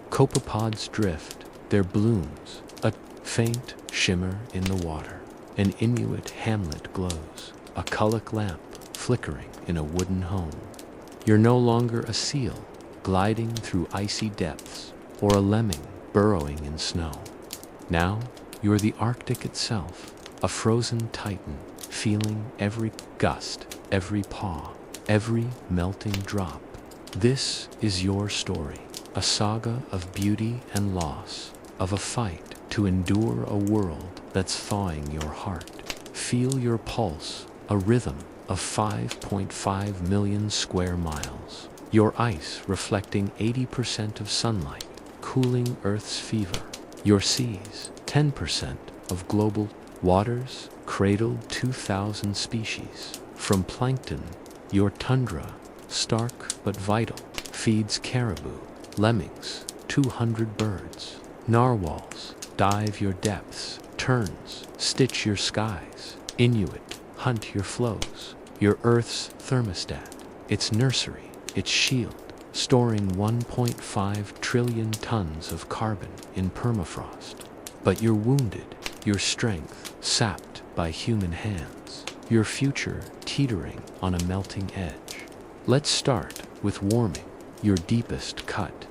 Copepods drift, their blooms a faint shimmer in the water. An Inuit hamlet glows, a kulak lamp flickering in a wooden home. You're no longer a seal, gliding through icy depths, or a lemming burrowing in snow. Now, you're the Arctic itself, a frozen titan, feeling every gust, every paw, every melting drop. This is your story, a saga of beauty and loss, of a fight to endure a world that's thawing your heart. Feel your pulse, a rhythm of 5.5 million square miles. Your ice reflecting 80% of sunlight, cooling Earth's fever. Your seas, 10% of global waters, cradled 2,000 species. From plankton, your tundra, stark but vital, feeds caribou, lemmings, 200 birds. Narwhals, dive your depths, terns, stitch your skies. Inuit, hunt your flows. Your Earth's thermostat, its nursery, its shield, storing 1.5 trillion tons of carbon in permafrost. But you're wounded, your strength sapped by human hands, your future teetering on a melting edge. Let's start with warming, your deepest cut.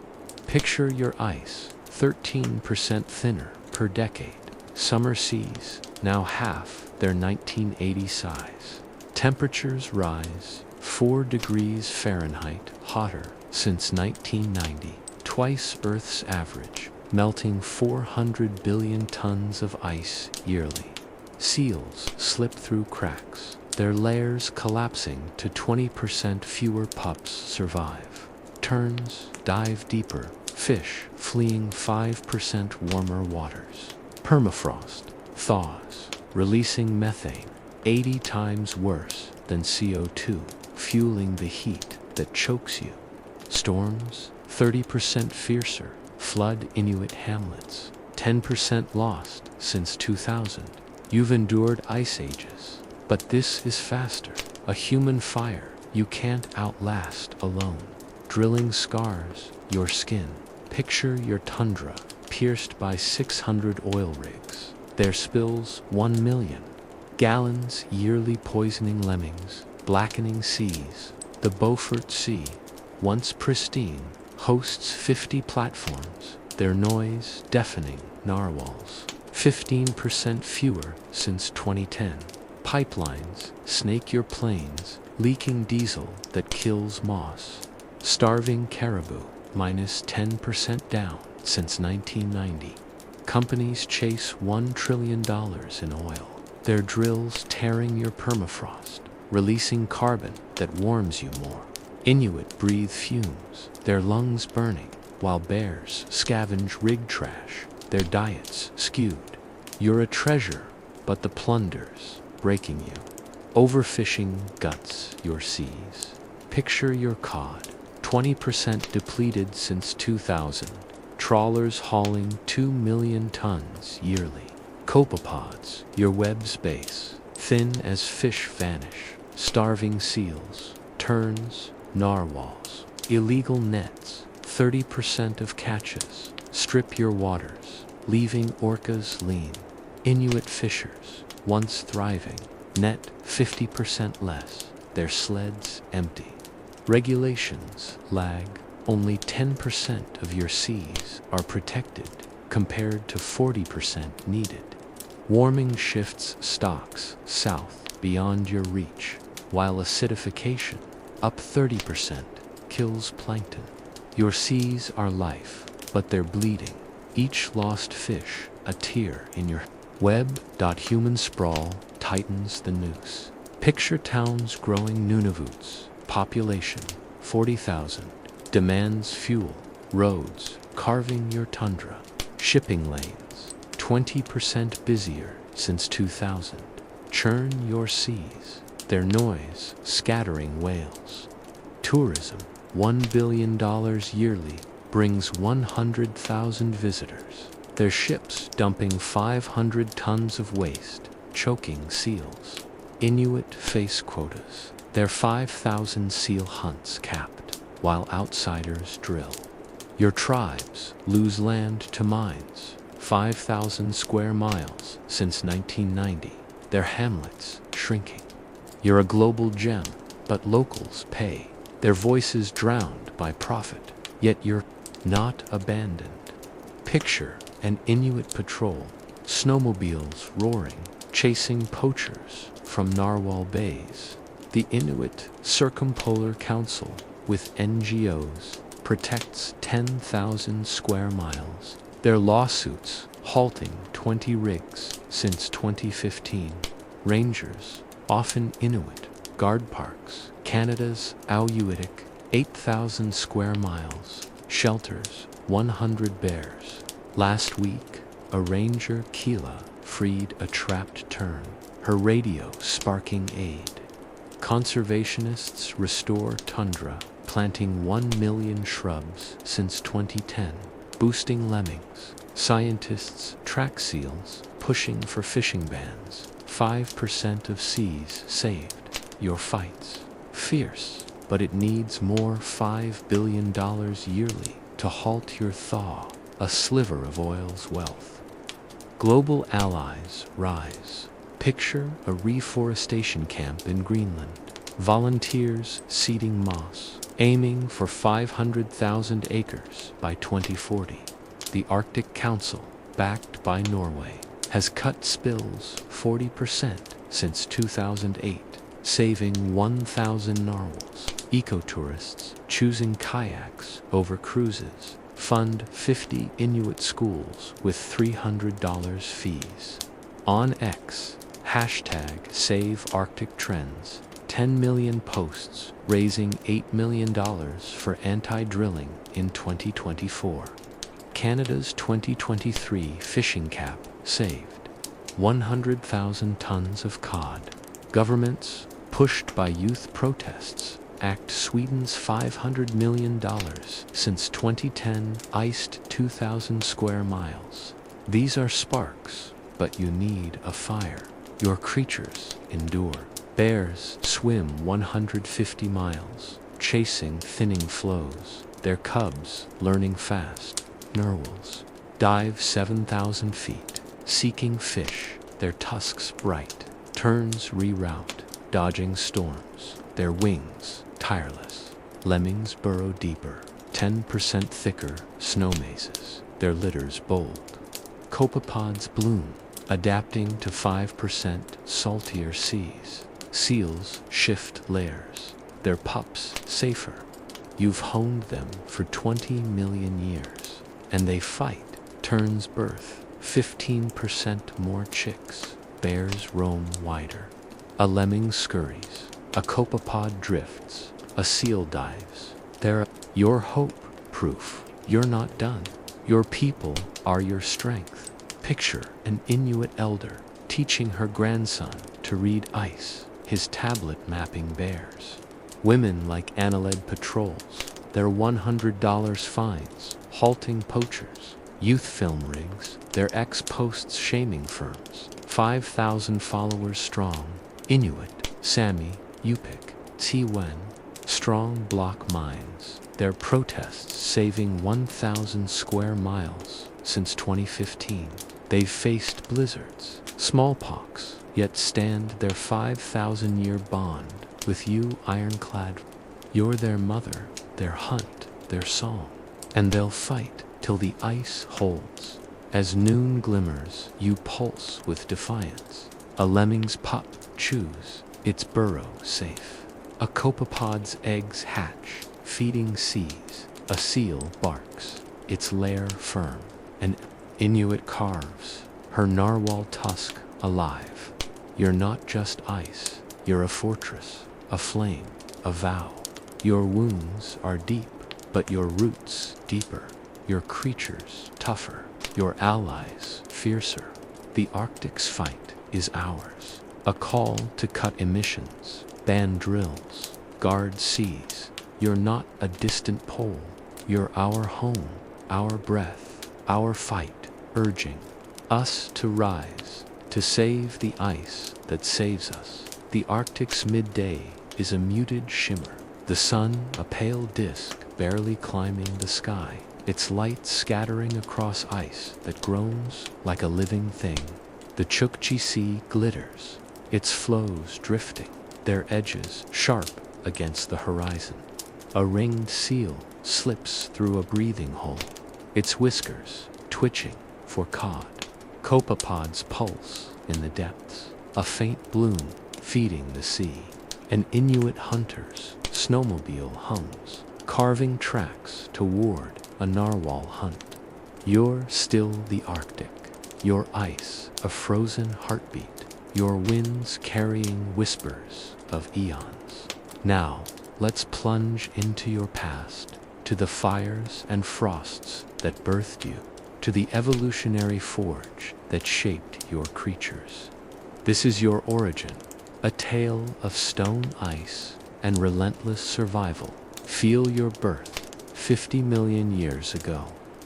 Picture your ice, 13% thinner per decade. Summer seas, now half their 1980 size. Temperatures rise, 4 degrees Fahrenheit hotter since 1990, twice Earth's average, melting 400 billion tons of ice yearly. Seals slip through cracks, their layers collapsing to 20% fewer pups survive. Terns dive deeper, fish fleeing 5% warmer waters. Permafrost thaws, releasing methane, 80 times worse than CO2, fueling the heat that chokes you. Storms 30% fiercer, flood Inuit hamlets, 10% lost since 2000. You've endured ice ages, but this is faster. A human fire you can't outlast alone. Drilling scars your skin. Picture your tundra pierced by 600 oil rigs. Their spills 1 million gallons yearly, poisoning lemmings, blackening seas. The Beaufort Sea, once pristine, hosts 50 platforms, their noise deafening. Narwhals 15% fewer since 2010. Pipelines snake your plains, leaking diesel that kills moss. Starving caribou minus 10% down since 1990. Companies chase $1 trillion in oil, their drills tearing your permafrost, releasing carbon that warms you more. Inuit breathe fumes, their lungs burning, while bears scavenge rig trash, their diets skewed. You're a treasure, but the plunder's breaking you. Overfishing guts your seas. Picture your cod, 20% depleted since 2000. Trawlers hauling 2 million tons yearly. Copepods, your web's base, thin as fish vanish. Starving seals, terns, narwhals. Illegal nets, 30% of catches. Strip your waters, leaving orcas lean. Inuit fishers, once thriving, net 50% less, their sleds empty. Regulations lag, only 10% of your seas are protected compared to 40% needed. Warming shifts stocks south beyond your reach, while acidification, up 30%, kills plankton. Your seas are life, but they're bleeding. Each lost fish, a tear in your web. Human sprawl tightens the noose. Picture towns growing. Nunavut's population 40,000 demands fuel. Roads carving your tundra. Shipping lanes 20% busier since 2000. Churn your seas, their noise scattering whales. Tourism $1 billion yearly brings 100,000 visitors. Their ships dumping 500 tons of waste, choking seals. Inuit face quotas, their 5,000 seal hunts capped, while outsiders drill. Your tribes lose land to mines, 5,000 square miles since 1990, their hamlets shrinking. You're a global gem, but locals pay, their voices drowned by profit, yet you're not abandoned. Picture an Inuit patrol, snowmobiles roaring, chasing poachers from narwhal bays. The Inuit Circumpolar Council, with NGOs, protects 10,000 square miles. Their lawsuits halting 20 rigs since 2015. Rangers, often Inuit, guard parks. Canada's Inuit, 8,000 square miles. Shelters, 100 bears. Last week, a ranger, Keela, freed a trapped tern, her radio sparking aid. Conservationists restore tundra, planting 1 million shrubs since 2010, boosting lemmings. Scientists track seals, pushing for fishing bans. 5% of seas saved. Your fight's fierce, but it needs more. $5 billion yearly to halt your thaw, a sliver of oil's wealth. Global allies rise. Picture a reforestation camp in Greenland. Volunteers seeding moss, aiming for 500,000 acres by 2040. The Arctic Council, backed by Norway, has cut spills 40% since 2008, saving 1,000 narwhals. Ecotourists choosing kayaks over cruises. Fund 50 Inuit schools with $300 fees. On X, hashtag Save Arctic Trends. 10 million posts, raising $8 million for anti-drilling in 2024. Canada's 2023 fishing cap saved 100,000 tons of cod. Governments, pushed by youth protests, act Sweden's $500 million since 2010 iced 2,000 square miles. These are sparks, but you need a fire. Your creatures endure. Bears swim 150 miles, chasing thinning flows, their cubs learning fast. Narwhals dive 7,000 feet, seeking fish, their tusks bright. Terns reroute, dodging storms, their wings tireless. Lemmings burrow deeper, 10% thicker snow mazes, their litters bold. Copepods bloom, adapting to 5% saltier seas. Seals shift layers, their pups safer. You've honed them for 20 million years, and they fight. Terns birth 15% more chicks. Bears roam wider. A lemming scurries, a copepod drifts, a seal dives. They're your hope, proof you're not done. Your people are your strength. Picture an Inuit elder teaching her grandson to read ice, his tablet mapping bears. Women like Annaled patrols, their $100 fines, halting poachers. Youth film rigs, their ex-posts shaming firms. 5,000 followers strong. Inuit, Sami, Yupik, Tiwen, strong block mines. Their protests saving 1,000 square miles since 2015. They've faced blizzards, smallpox, yet stand their 5,000-year bond with you, ironclad. You're their mother, their hunt, their song, and they'll fight till the ice holds. As noon glimmers, you pulse with defiance. A lemming's pup chews its burrow safe. A copepod's eggs hatch, feeding seas. A seal barks, its lair firm. An Inuit carves her narwhal tusk alive. You're not just ice, you're a fortress, a flame, a vow. Your wounds are deep, but your roots deeper. Your creatures tougher, your allies fiercer. The Arctic's fight is ours. A call to cut emissions, ban drills, guard seas. You're not a distant pole, you're our home, our breath, our fight, urging us to rise, to save the ice that saves us. The Arctic's midday is a muted shimmer, the sun a pale disk barely climbing the sky, its light scattering across ice that groans like a living thing. The Chukchi Sea glitters, its flows drifting, their edges sharp against the horizon. A ringed seal slips through a breathing hole, its whiskers twitching for cod. Copepods pulse in the depths, a faint bloom feeding the sea. An Inuit hunter's snowmobile hums, carving tracks toward a narwhal hunt. You're still the Arctic, your ice a frozen heartbeat, your winds carrying whispers of eons. Now, let's plunge into your past, to the fires and frosts that birthed you, to the evolutionary forge that shaped your creatures. This is your origin, a tale of stone ice and relentless survival. Feel your birth 50 million years ago,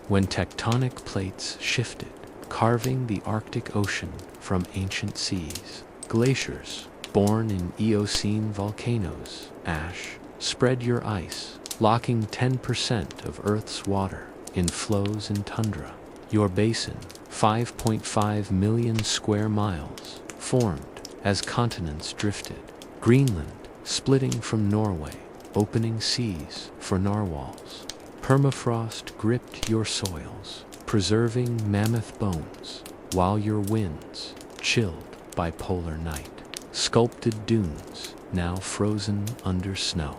when tectonic plates shifted, carving the Arctic Ocean from ancient seas. Glaciers, born in Eocene volcanoes, ash, spread your ice, locking 10% of Earth's water in flows and tundra. Your basin, 5.5 million square miles, formed as continents drifted. Greenland, splitting from Norway, opening seas for narwhals. Permafrost gripped your soils, preserving mammoth bones, while your winds chilled by polar night. sculpted dunes, now frozen under snow.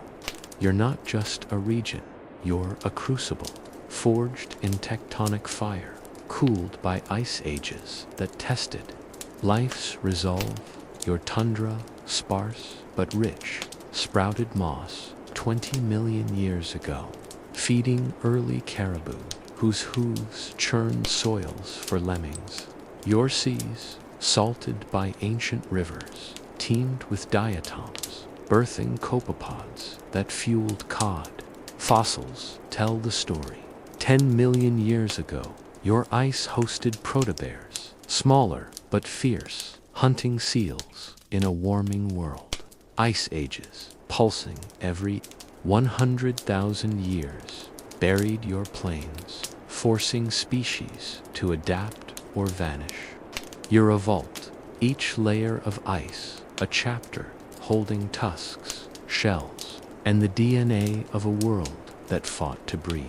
You're not just a region, you're a crucible, forged in tectonic fire, cooled by ice ages that tested life's resolve. Your tundra, sparse but rich, sprouted moss 20 million years ago, feeding early caribou, whose hooves churned soils for lemmings. Your seas, salted by ancient rivers, teemed with diatoms, birthing copepods that fueled cod. Fossils tell the story. 10 million years ago, your ice hosted protobears, smaller but fierce, hunting seals in a warming world. Ice ages, pulsing every 100,000 years, buried your plains, forcing species to adapt or vanish. You're a vault, each layer of ice a chapter holding tusks, shells, and the DNA of a world that fought to breathe.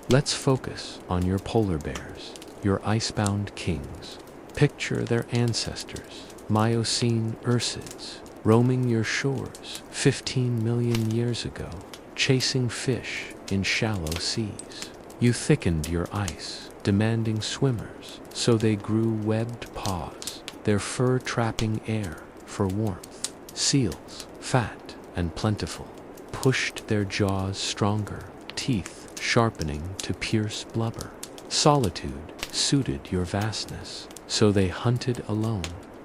Let's focus on your polar bears, your icebound kings. Picture their ancestors, Miocene ursids, roaming your shores 15 million years ago, chasing fish in shallow seas. You thickened your ice, demanding swimmers, so they grew webbed paws, their fur trapping air for warmth. Seals, fat and plentiful, pushed their jaws stronger, teeth sharpening to pierce blubber. Solitude suited your vastness, so they hunted alone,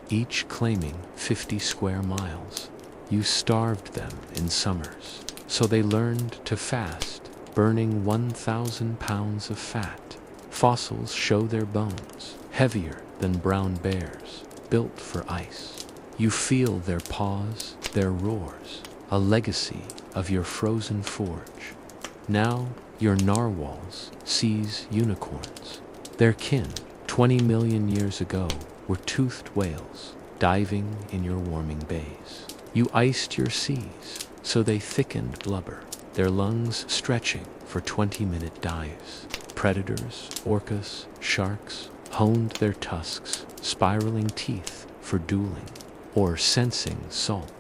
each claiming 50 square miles. You starved them in summers, so they learned to fast, burning 1,000 pounds of fat. Fossils show their bones, heavier than brown bears, built for ice. You feel their paws, their roars, a legacy of your frozen forge. Now, your narwhals seize unicorns. Their kin, 20 million years ago, were toothed whales, diving in your warming bays. You iced your seas, so they thickened blubber, their lungs stretching for 20-minute dives. Predators, orcas, sharks, honed their tusks, spiraling teeth for dueling, or sensing salt.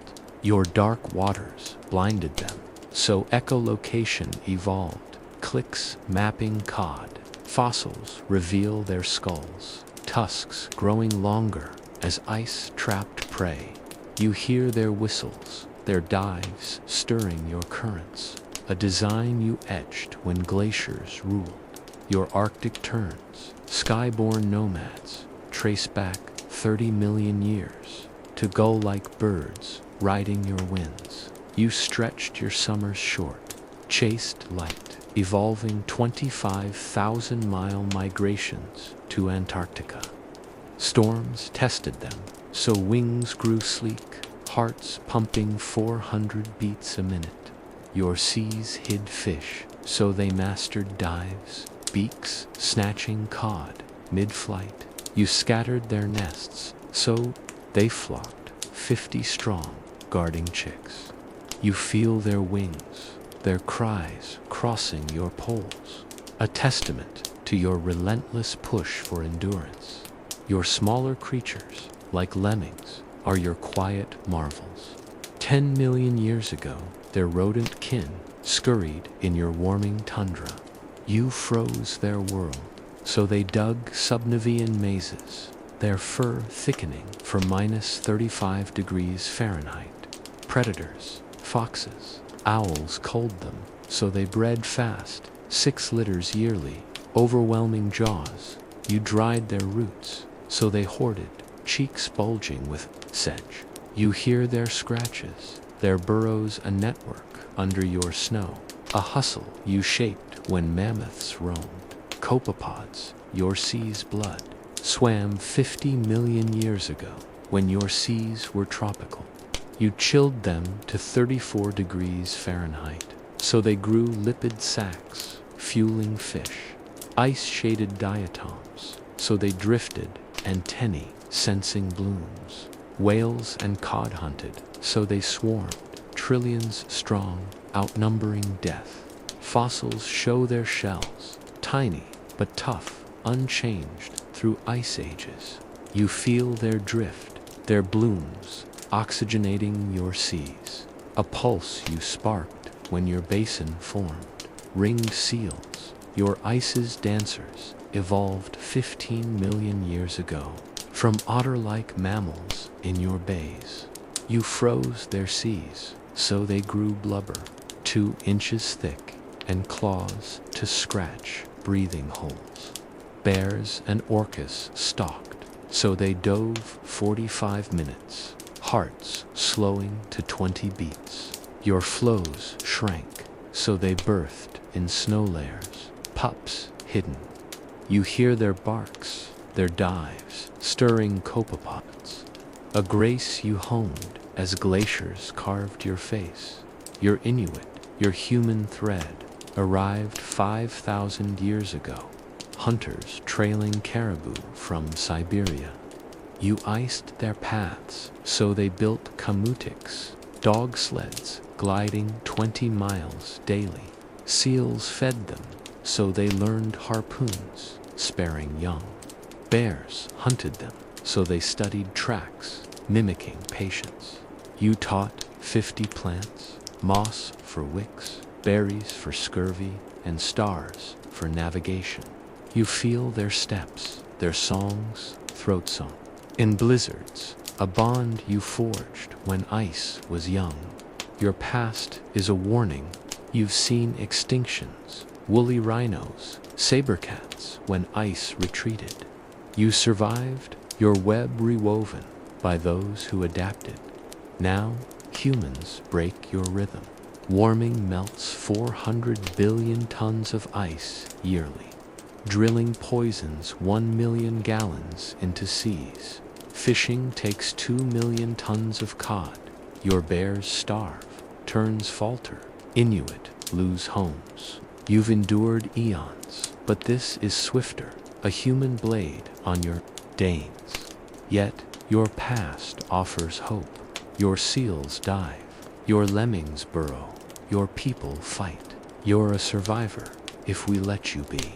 Your dark waters blinded them, so echolocation evolved, clicks mapping cod. Fossils reveal their skulls, tusks growing longer as ice trapped prey. You hear their whistles, their dives stirring your currents, a design you etched when glaciers ruled. Your Arctic terns, skyborne nomads, trace back 30 million years to go like birds riding your winds. You stretched your summers short, chased light, evolving 25,000-mile migrations to Antarctica. Storms tested them, so wings grew sleek, hearts pumping 400 beats a minute. Your seas hid fish, so they mastered dives, beaks snatching cod mid-flight. You scattered their nests, so they flocked, 50 strong, guarding chicks. You feel their wings, their cries crossing your poles, a testament to your relentless push for endurance. Your smaller creatures, like lemmings, are your quiet marvels. 10 million years ago, their rodent kin scurried in your warming tundra. You froze their world, so they dug subnivean mazes, their fur thickening for minus 35 degrees Fahrenheit. Predators, foxes, owls culled them, so they bred fast, 6 litters yearly, overwhelming jaws. You dried their roots, so they hoarded, cheeks bulging with sedge. You hear their scratches, their burrows a network under your snow, a hustle you shaped when mammoths roamed. Copepods, your sea's blood, swam 50 million years ago when your seas were tropical. You chilled them to 34 degrees Fahrenheit, so they grew lipid sacs, fueling fish. Ice-shaded diatoms, so they drifted, antennae sensing blooms. Whales and cod hunted, so they swarmed, trillions strong, outnumbering death. Fossils show their shells, tiny but tough, unchanged through ice ages. You feel their drift, their blooms oxygenating your seas. A pulse you sparked when your basin formed. Ringed seals, your ice's dancers, evolved 15 million years ago. From otter-like mammals in your bays. You froze their seas, so they grew blubber, 2 inches thick, and claws to scratch breathing holes. Bears and orcas stalked, so they dove 45 minutes, hearts slowing to 20 beats. Your flows shrank, so they birthed in snow layers, pups hidden. You hear their barks, their dives, stirring copepods. A grace you honed as glaciers carved your face. Your Inuit, your human thread, arrived 5,000 years ago. Hunters trailing caribou from Siberia. You iced their paths, so they built kamutiks, dog sleds gliding 20 miles daily. Seals fed them, so they learned harpoons, sparing young. Bears hunted them, so they studied tracks, mimicking patience. You taught 50 plants, moss for wicks, berries for scurvy, and stars for navigation. You feel their steps, their songs, throat song. In blizzards, a bond you forged when ice was young. Your past is a warning. You've seen extinctions, woolly rhinos, saber cats when ice retreated. You survived, your web rewoven by those who adapted. Now, humans break your rhythm. Warming melts 400 billion tons of ice yearly. Drilling poisons 1 million gallons into seas. Fishing takes 2 million tons of cod. Your bears starve, terns falter, Inuit lose homes. You've endured eons, but this is swifter, a human blade on your Danes. Yet, your past offers hope. Your seals dive, your lemmings burrow, your people fight. You're a survivor, if we let you be.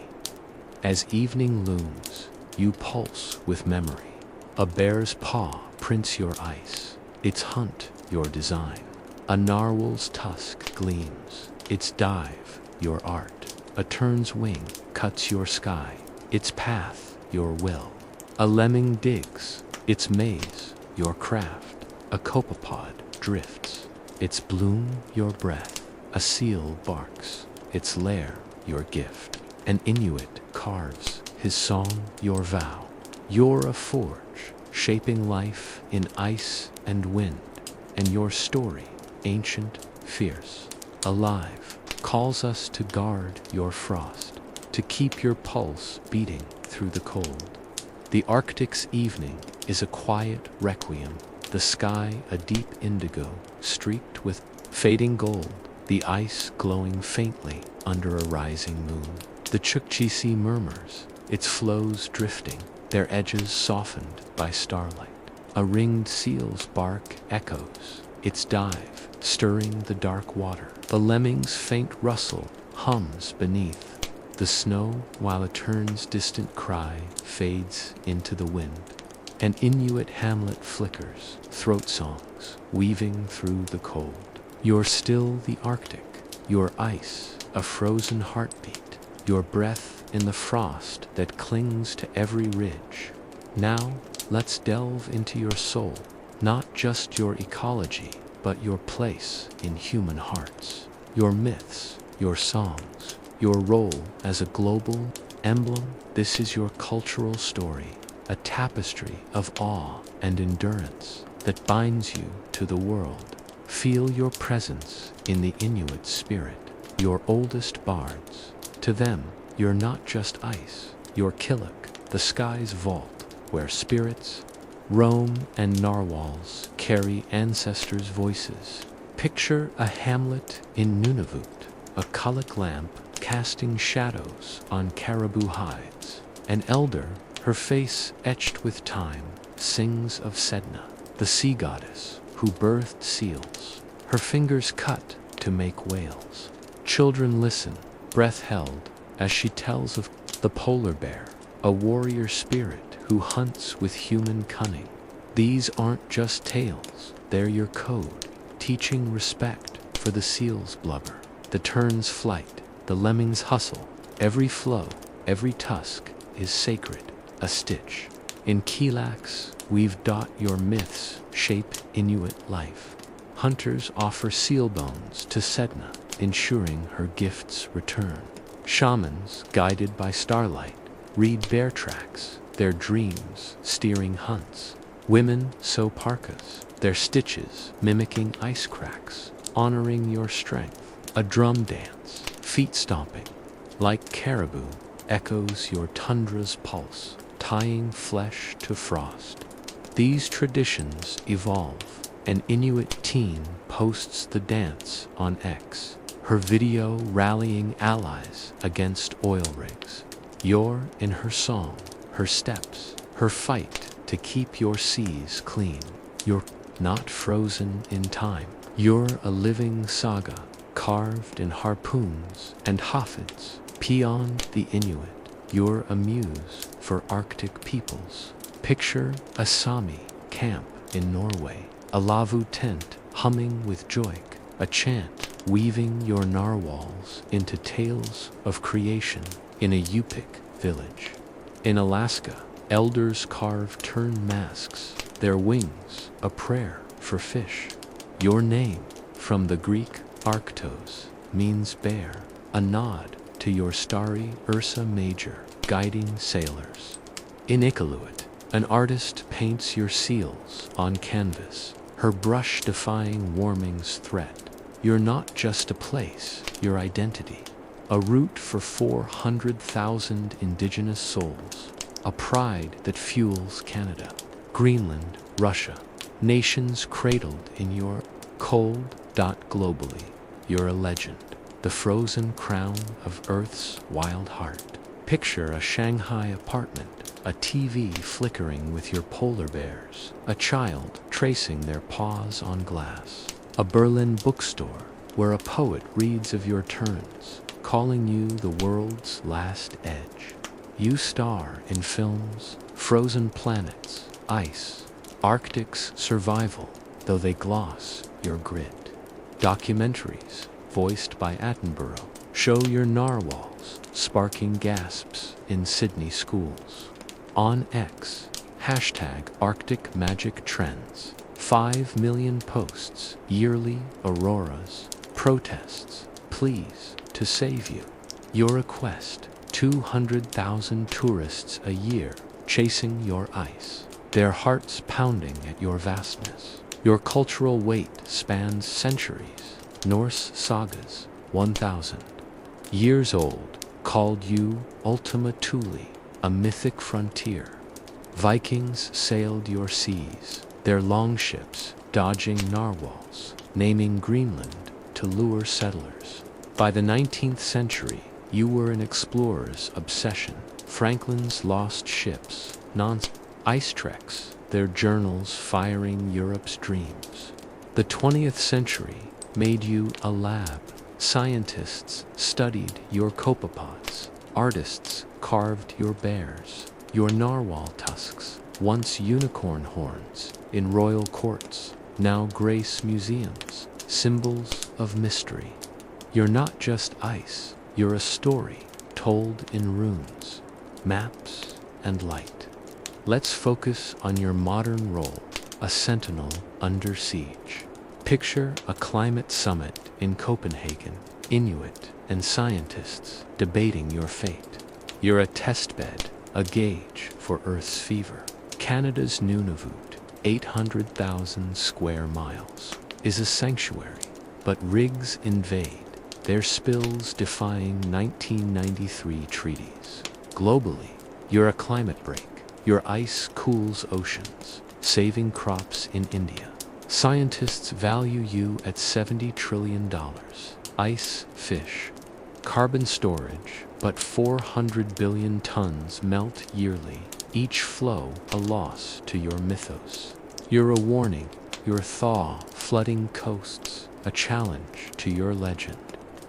As evening looms, you pulse with memory. A bear's paw prints your ice, its hunt your design. A narwhal's tusk gleams, its dive your art. A tern's wing cuts your sky, its path your will. A lemming digs, its maze your craft. A copepod drifts, its bloom your breath. A seal barks, its lair your gift. An Inuit carves, his song your vow. You're a forge, shaping life in ice and wind. And your story, ancient, fierce, alive, calls us to guard your frost, to keep your pulse beating through the cold. The Arctic's evening is a quiet requiem, the sky a deep indigo streaked with fading gold, the ice glowing faintly under a rising moon. The Chukchi Sea murmurs, its flows drifting, their edges softened by starlight. A ringed seal's bark echoes, its dive stirring the dark water. The lemming's faint rustle hums beneath the snow while a tern's distant cry fades into the wind. An Inuit hamlet flickers, throat songs weaving through the cold. You're still the Arctic, your ice a frozen heartbeat, your breath in the frost that clings to every ridge. Now, let's delve into your soul, not just your ecology, but your place in human hearts. Your myths, your songs, your role as a global emblem. This is your cultural story, a tapestry of awe and endurance that binds you to the world. Feel your presence in the Inuit spirit, your oldest bards. To them, you're not just ice, you're Killick, the sky's vault, where spirits roam and narwhals carry ancestors' voices. Picture a hamlet in Nunavut, a Kullik lamp casting shadows on caribou hides. An elder, her face etched with time, sings of Sedna, the sea goddess who birthed seals, her fingers cut to make whales. Children listen, breath held, as she tells of the polar bear, a warrior spirit who hunts with human cunning. These aren't just tales, they're your code, teaching respect for the seal's blubber, the tern's flight, the lemming's hustle. Every flow, every tusk is sacred, a stitch. In Kilax, we've dot your myths, shape Inuit life. Hunters offer seal bones to Sedna, ensuring her gifts return. Shamans, guided by starlight, read bear tracks, their dreams steering hunts. Women sew parkas, their stitches mimicking ice cracks, honoring your strength. A drum dance, feet stomping, like caribou, echoes your tundra's pulse, tying flesh to frost. These traditions evolve. An Inuit teen posts the dance on X, her video rallying allies against oil rigs. You're in her song, her steps, her fight to keep your seas clean. You're not frozen in time. You're a living saga, carved in harpoons and haffids. Beyond the Inuit, you're a muse for Arctic peoples. Picture a Sami camp in Norway, a Lavu tent humming with joik, a chant weaving your narwhals into tales of creation in a Yupik village. In Alaska, elders carve tern masks, their wings a prayer for fish. Your name, from the Greek Arctos, means bear, a nod to your starry Ursa Major guiding sailors. In Iqaluit, an artist paints your seals on canvas, her brush defying warming's threat. You're not just a place, your identity. A route for 400,000 indigenous souls, a pride that fuels Canada. Greenland, Russia, nations cradled in your cold. Globally, you're a legend, the frozen crown of Earth's wild heart. Picture a Shanghai apartment, a TV flickering with your polar bears, a child tracing their paws on glass. A Berlin bookstore where a poet reads of your terns, calling you the world's last edge. You star in films, frozen planets, ice, Arctic's survival, though they gloss your grit. Documentaries, voiced by Attenborough, show your narwhals sparking gasps in Sydney schools. On X, hashtag Arctic Magic Trends, 5 million posts, yearly auroras, protests, pleas to save you. Your request, 200,000 tourists a year chasing your ice, their hearts pounding at your vastness. Your cultural weight spans centuries. Norse sagas, 1,000 years old, called you Ultima Thule, a mythic frontier. Vikings sailed your seas, their longships dodging narwhals, naming Greenland to lure settlers. By the 19th century, you were an explorer's obsession. Franklin's lost ships, ice treks, their journals firing Europe's dreams. The 20th century made you a lab. Scientists studied your copepods. Artists carved your bears. Your narwhal tusks, once unicorn horns, in royal courts, now grace museums, symbols of mystery. You're not just ice, you're a story told in runes, maps, and light. Let's focus on your modern role, a sentinel under siege. Picture a climate summit in Copenhagen, Inuit and scientists debating your fate. You're a testbed, a gauge for Earth's fever. Canada's Nunavut, 800,000 square miles, is a sanctuary, but rigs invade, their spills defying 1993 treaties. Globally, you're a climate break. Your ice cools oceans, saving crops in India. Scientists value you at $70 trillion. Ice, fish, carbon storage, but 400 billion tons melt yearly, each flow a loss to your mythos. You're a warning, your thaw flooding coasts, a challenge to your legend.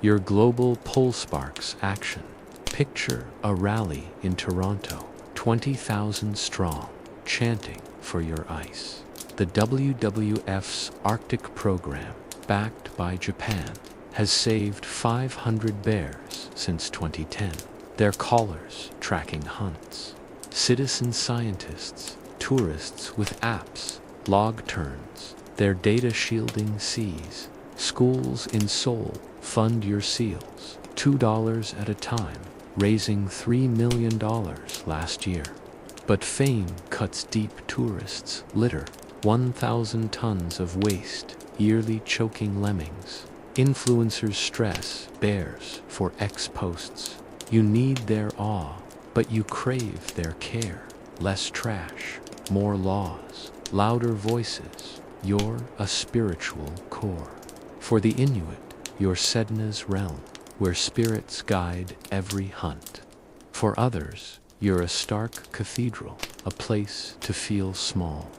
Your global pole sparks action. Picture a rally in Toronto, 20,000 strong, chanting for your ice. The WWF's Arctic program, backed by Japan, has saved 500 bears since 2010. Their collars tracking hunts. Citizen scientists, tourists with apps, log terns, their data shielding seas. Schools in Seoul fund your seals, $2 at a time, raising $3 million last year. But fame cuts deep. Tourists litter 1,000 tons of waste, yearly choking lemmings. Influencers stress bears for X posts. You need their awe, but you crave their care. Less trash, more laws, louder voices. You're a spiritual core. For the Inuit, you're Sedna's realm, where spirits guide every hunt. For others, you're a stark cathedral, a place to feel small,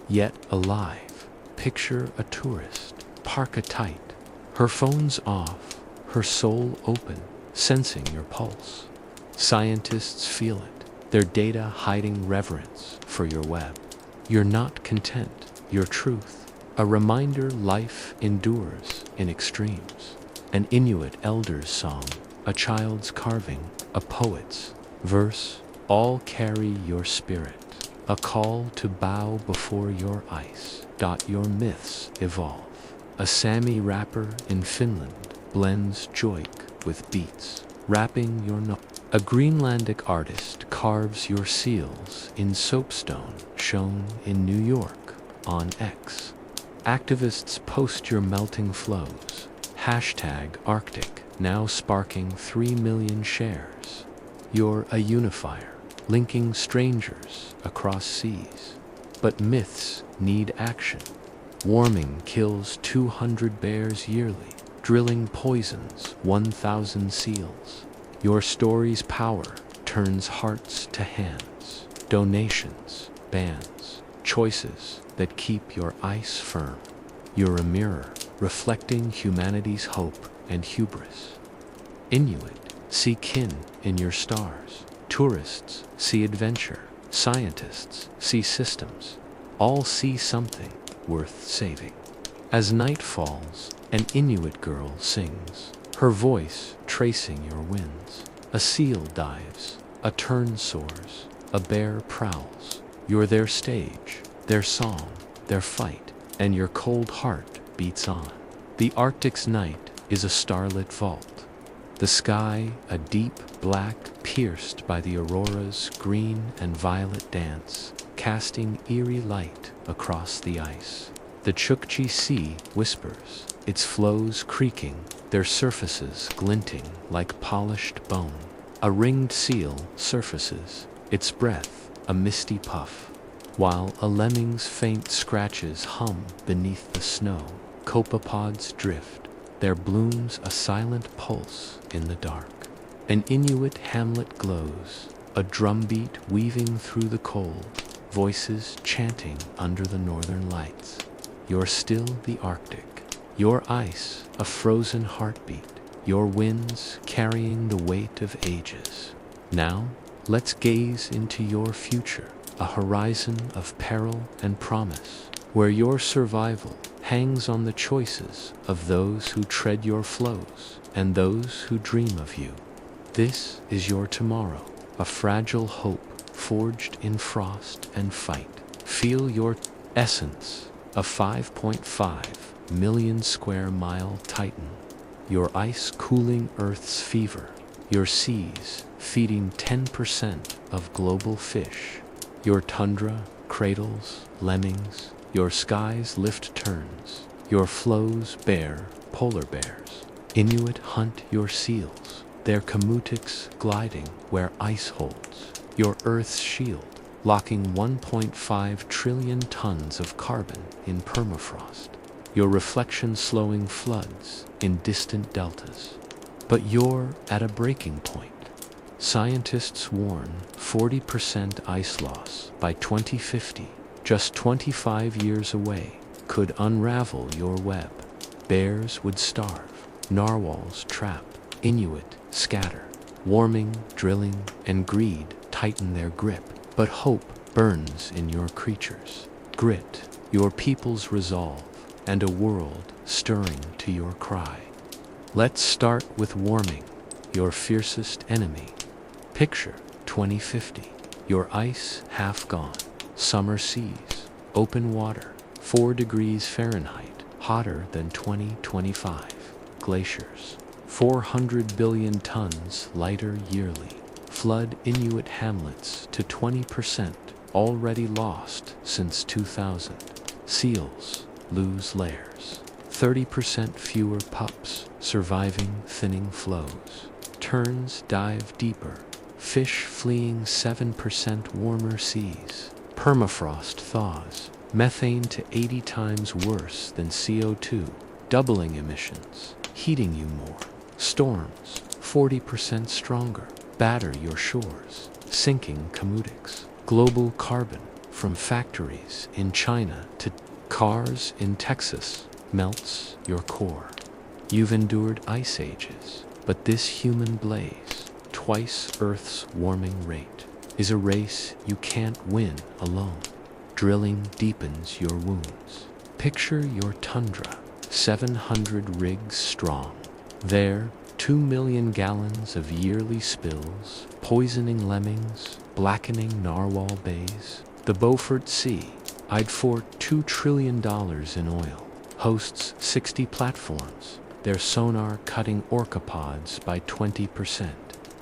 yet alive. Picture a tourist, parka tight, her phone's off, her soul open, sensing your pulse. Scientists feel it, their data hiding reverence for your web. You're not content, you're truth, a reminder life endures in extremes. An Inuit elder's song, a child's carving, a poet's verse, all carry your spirit. A call to bow before your ice. Your myths evolve. A Sami rapper in Finland blends joik with beats, rapping your note. A Greenlandic artist carves your seals in soapstone shown in New York on X. Activists post your melting flows. Hashtag Arctic, now sparking 3 million shares. You're a unifier, linking strangers across seas. But myths need action. Warming kills 200 bears yearly, drilling poisons 1,000 seals. Your story's power turns hearts to hands. Donations, bans, choices that keep your ice firm. You're a mirror, reflecting humanity's hope and hubris. Inuit, see kin in your stars. Tourists, see adventure. Scientists, see systems. All see something worth saving. As night falls, an Inuit girl sings, her voice tracing your winds. A seal dives, a tern soars, a bear prowls. You're their stage, their song, their fight, and your cold heart beats on. The Arctic's night is a starlit vault. The sky a deep black pierced by the aurora's green and violet dance, casting eerie light across the ice. The Chukchi Sea whispers, its flows creaking, their surfaces glinting like polished bone. A ringed seal surfaces, its breath a misty puff, while a lemming's faint scratches hum beneath the snow. Copepods drift, their blooms a silent pulse in the dark. An Inuit hamlet glows, a drumbeat weaving through the cold, voices chanting under the northern lights. You're still the Arctic, your ice a frozen heartbeat, your winds carrying the weight of ages. Now, let's gaze into your future, a horizon of peril and promise, where your survival hangs on the choices of those who tread your flows and those who dream of you. This is your tomorrow, a fragile hope forged in frost and fight. Feel your essence, a 5.5 million square mile titan. Your ice cooling Earth's fever. Your seas feeding 10% of global fish. Your tundra cradles lemmings. Your skies lift terns. Your flows bear polar bears. Inuit hunt your seals, their kamutiks gliding where ice holds. Your Earth's shield, locking 1.5 trillion tons of carbon in permafrost. Your reflection slowing floods in distant deltas. But you're at a breaking point. Scientists warn 40% ice loss by 2050, just 25 years away, could unravel your web. Bears would starve, narwhals trap, Inuit scatter. Warming, drilling, and greed tighten their grip, but hope burns in your creatures. Grit, your people's resolve, and a world stirring to your cry. Let's start with warming, your fiercest enemy. Picture 2050, your ice half gone, summer seas, open water, 4 degrees Fahrenheit, hotter than 2025, glaciers, 400 billion tons lighter yearly, flood Inuit hamlets to 20%, already lost since 2000. Seals lose layers, 30% fewer pups surviving thinning flows. Terns dive deeper, fish fleeing 7% warmer seas. Permafrost thaws, methane to 80 times worse than CO2, doubling emissions, heating you more. Storms, 40% stronger, batter your shores, sinking Kamutiks. Global carbon, from factories in China to cars in Texas, melts your core. You've endured ice ages, but this human blaze, twice Earth's warming rate, is a race you can't win alone. Drilling deepens your wounds. Picture your tundra, 700 rigs strong. There, 2 million gallons of yearly spills, poisoning lemmings, blackening narwhal bays. The Beaufort Sea, eyed for $2 trillion in oil, hosts 60 platforms, their sonar cutting orcapods by 20%.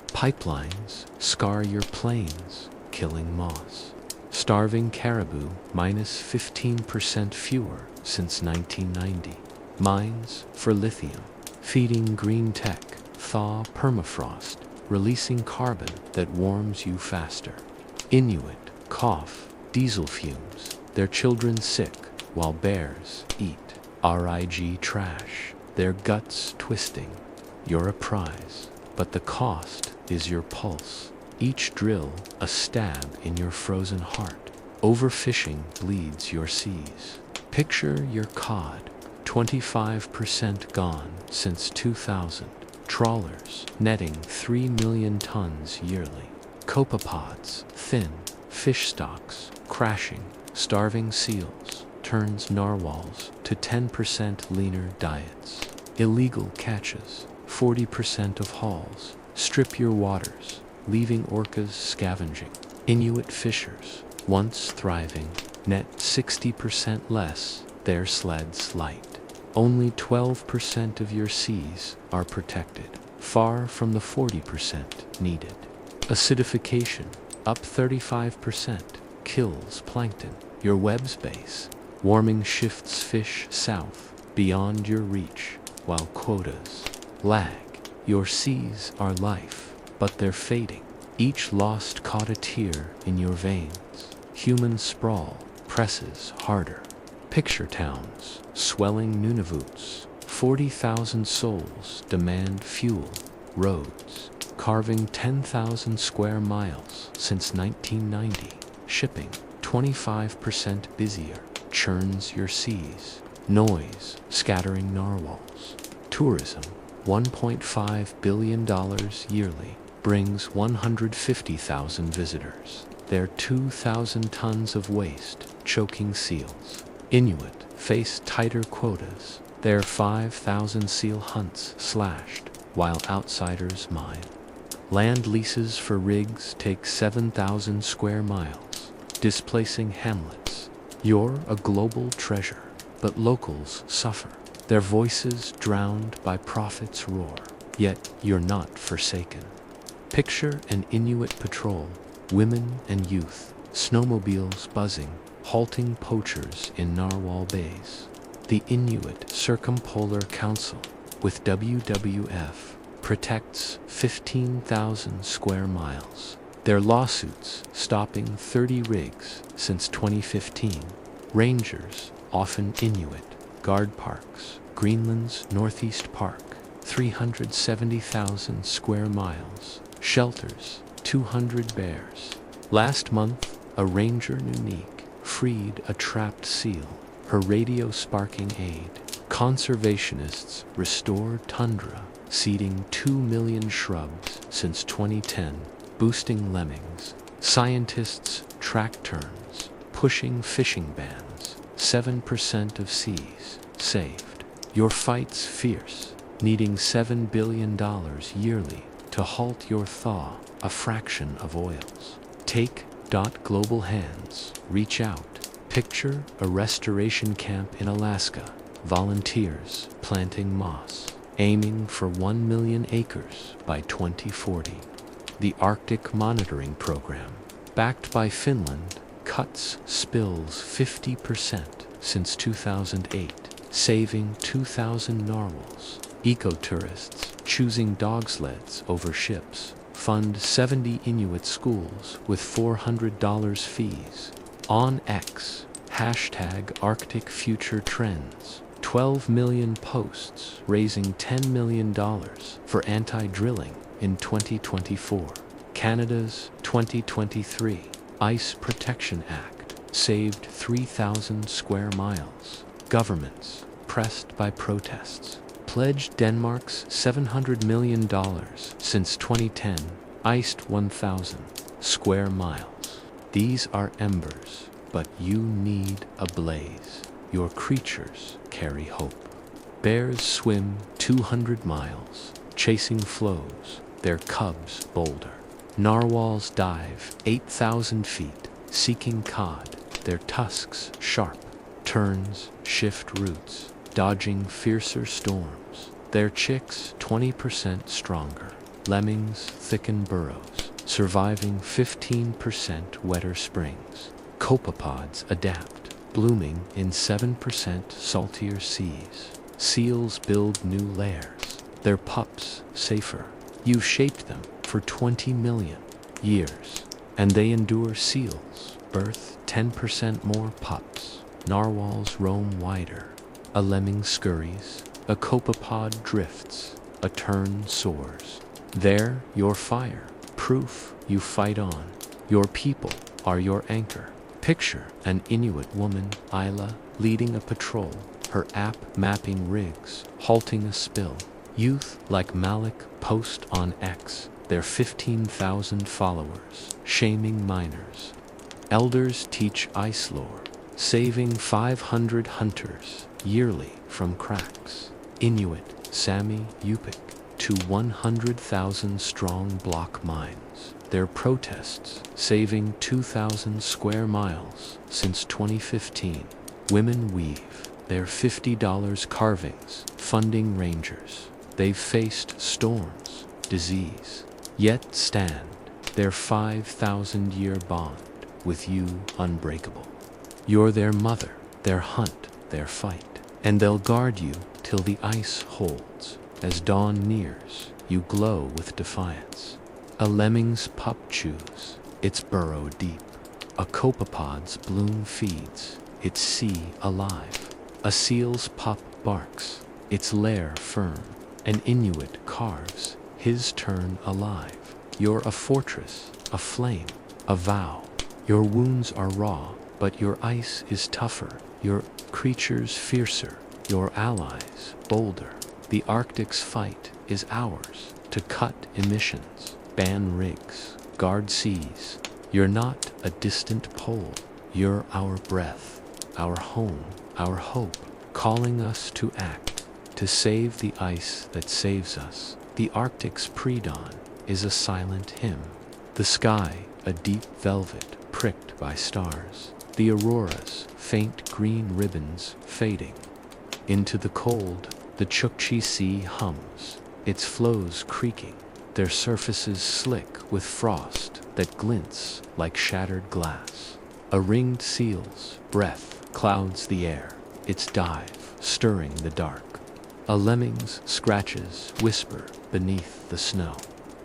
Pipelines scar your plains, killing moss. Starving caribou, minus 15% fewer since 1990. Mines for lithium, feeding green tech, thaw permafrost, releasing carbon that warms you faster. Inuit cough diesel fumes, their children sick, while bears eat RIG trash, their guts twisting. You're a prize, but the cost is your pulse. Each drill a stab in your frozen heart. Overfishing bleeds your seas. Picture your cod, 25% gone since 2000. Trawlers netting 3 million tons yearly. Copepods thin, fish stocks crashing, starving seals turns narwhals to 10% leaner diets. Illegal catches, 40% of hauls, strip your waters, leaving orcas scavenging. Inuit fishers, once thriving, net 60% less, their sleds light. Only 12% of your seas are protected, far from the 40% needed. Acidification, up 35%, kills plankton, your web's base. Warming shifts fish south, beyond your reach, while quotas lag. Your seas are life, but they're fading. Each lost caught a tear in your veins. Human sprawl presses harder. Picture towns, swelling Nunavut's, 40,000 souls demand fuel, roads, carving 10,000 square miles since 1990. Shipping, 25% busier, churns your seas. Noise, scattering narwhals. Tourism, $1.5 billion yearly, brings 150,000 visitors. Their 2,000 tons of waste, choking seals. Inuit face tighter quotas, their 5,000 seal hunts slashed, while outsiders mine. Land leases for rigs take 7,000 square miles, displacing hamlets. You're a global treasure, but locals suffer, their voices drowned by profit's roar. Yet you're not forsaken. Picture an Inuit patrol, women and youth, snowmobiles buzzing, halting poachers in narwhal bays. The Inuit Circumpolar Council, with WWF, protects 15,000 square miles. Their lawsuits stopping 30 rigs since 2015. Rangers, often Inuit, guard parks. Greenland's Northeast Park, 370,000 square miles. Shelters, 200 bears. Last month, a ranger Nunavik freed a trapped seal, her radio sparking aid. Conservationists restore tundra, seeding 2 million shrubs since 2010, boosting lemmings. Scientists track terns, pushing fishing bans, 7% of seas saved. Your fight's fierce, needing $7 billion yearly to halt your thaw, a fraction of oils. Take global hands, reach out. Picture a restoration camp in Alaska, volunteers planting moss, aiming for 1 million acres by 2040. The Arctic Monitoring Program, backed by Finland, cuts spills 50% since 2008, saving 2,000 narwhals. Ecotourists choosing dog sleds over ships fund 70 Inuit schools with $400 fees. On X, #ArcticFutureTrends, 12 million posts raising $10 million for anti-drilling in 2024. Canada's 2023 Ice Protection Act saved 3,000 square miles. Governments, pressed by protests, pledged Denmark's $700 million since 2010, iced 1,000 square miles. These are embers, but you need a blaze. Your creatures carry hope. Bears swim 200 miles, chasing flows, their cubs bolder. Narwhals dive 8,000 feet, seeking cod, their tusks sharp. Terns shift routes, dodging fiercer storms, their chicks 20% stronger. Lemmings thicken burrows, surviving 15% wetter springs. Copepods adapt, blooming in 7% saltier seas. Seals build new lairs, their pups safer. You've shaped them for 20 million years, and they endure. Seals birth 10% more pups. Narwhals roam wider. A lemming scurries, a copepod drifts, a tern soars. There, your fire, proof you fight on. Your people are your anchor. Picture an Inuit woman, Isla, leading a patrol, her app mapping rigs, halting a spill. Youth like Malik post on X, their 15,000 followers, shaming minors. Elders teach ice lore, saving 500 hunters yearly from cracks. Inuit, Sami, Yupik, to 100,000 strong block mines. Their protests saving 2,000 square miles since 2015. Women weave, their $50 carvings, funding rangers. They've faced storms, disease, yet stand, their 5,000-year bond with you unbreakable. You're their mother, their hunt, their fight, and they'll guard you till the ice holds. As dawn nears, you glow with defiance. A lemming's pup chews, its burrow deep. A copepod's bloom feeds, its sea alive. A seal's pup barks, its lair firm. An Inuit carves, his turn alive. You're a fortress, a flame, a vow. Your wounds are raw, but your ice is tougher. Your creatures fiercer, your allies bolder. The Arctic's fight is ours, to cut emissions, ban rigs, guard seas. You're not a distant pole, you're our breath, our home, our hope, calling us to act, to save the ice that saves us. The Arctic's pre-dawn is a silent hymn. The sky, a deep velvet pricked by stars. The auroras, faint green ribbons fading. Into the cold, the Chukchi Sea hums, its flows creaking, their surfaces slick with frost that glints like shattered glass. A ringed seal's breath clouds the air, its dive stirring the dark. A lemming's scratches whisper beneath the snow,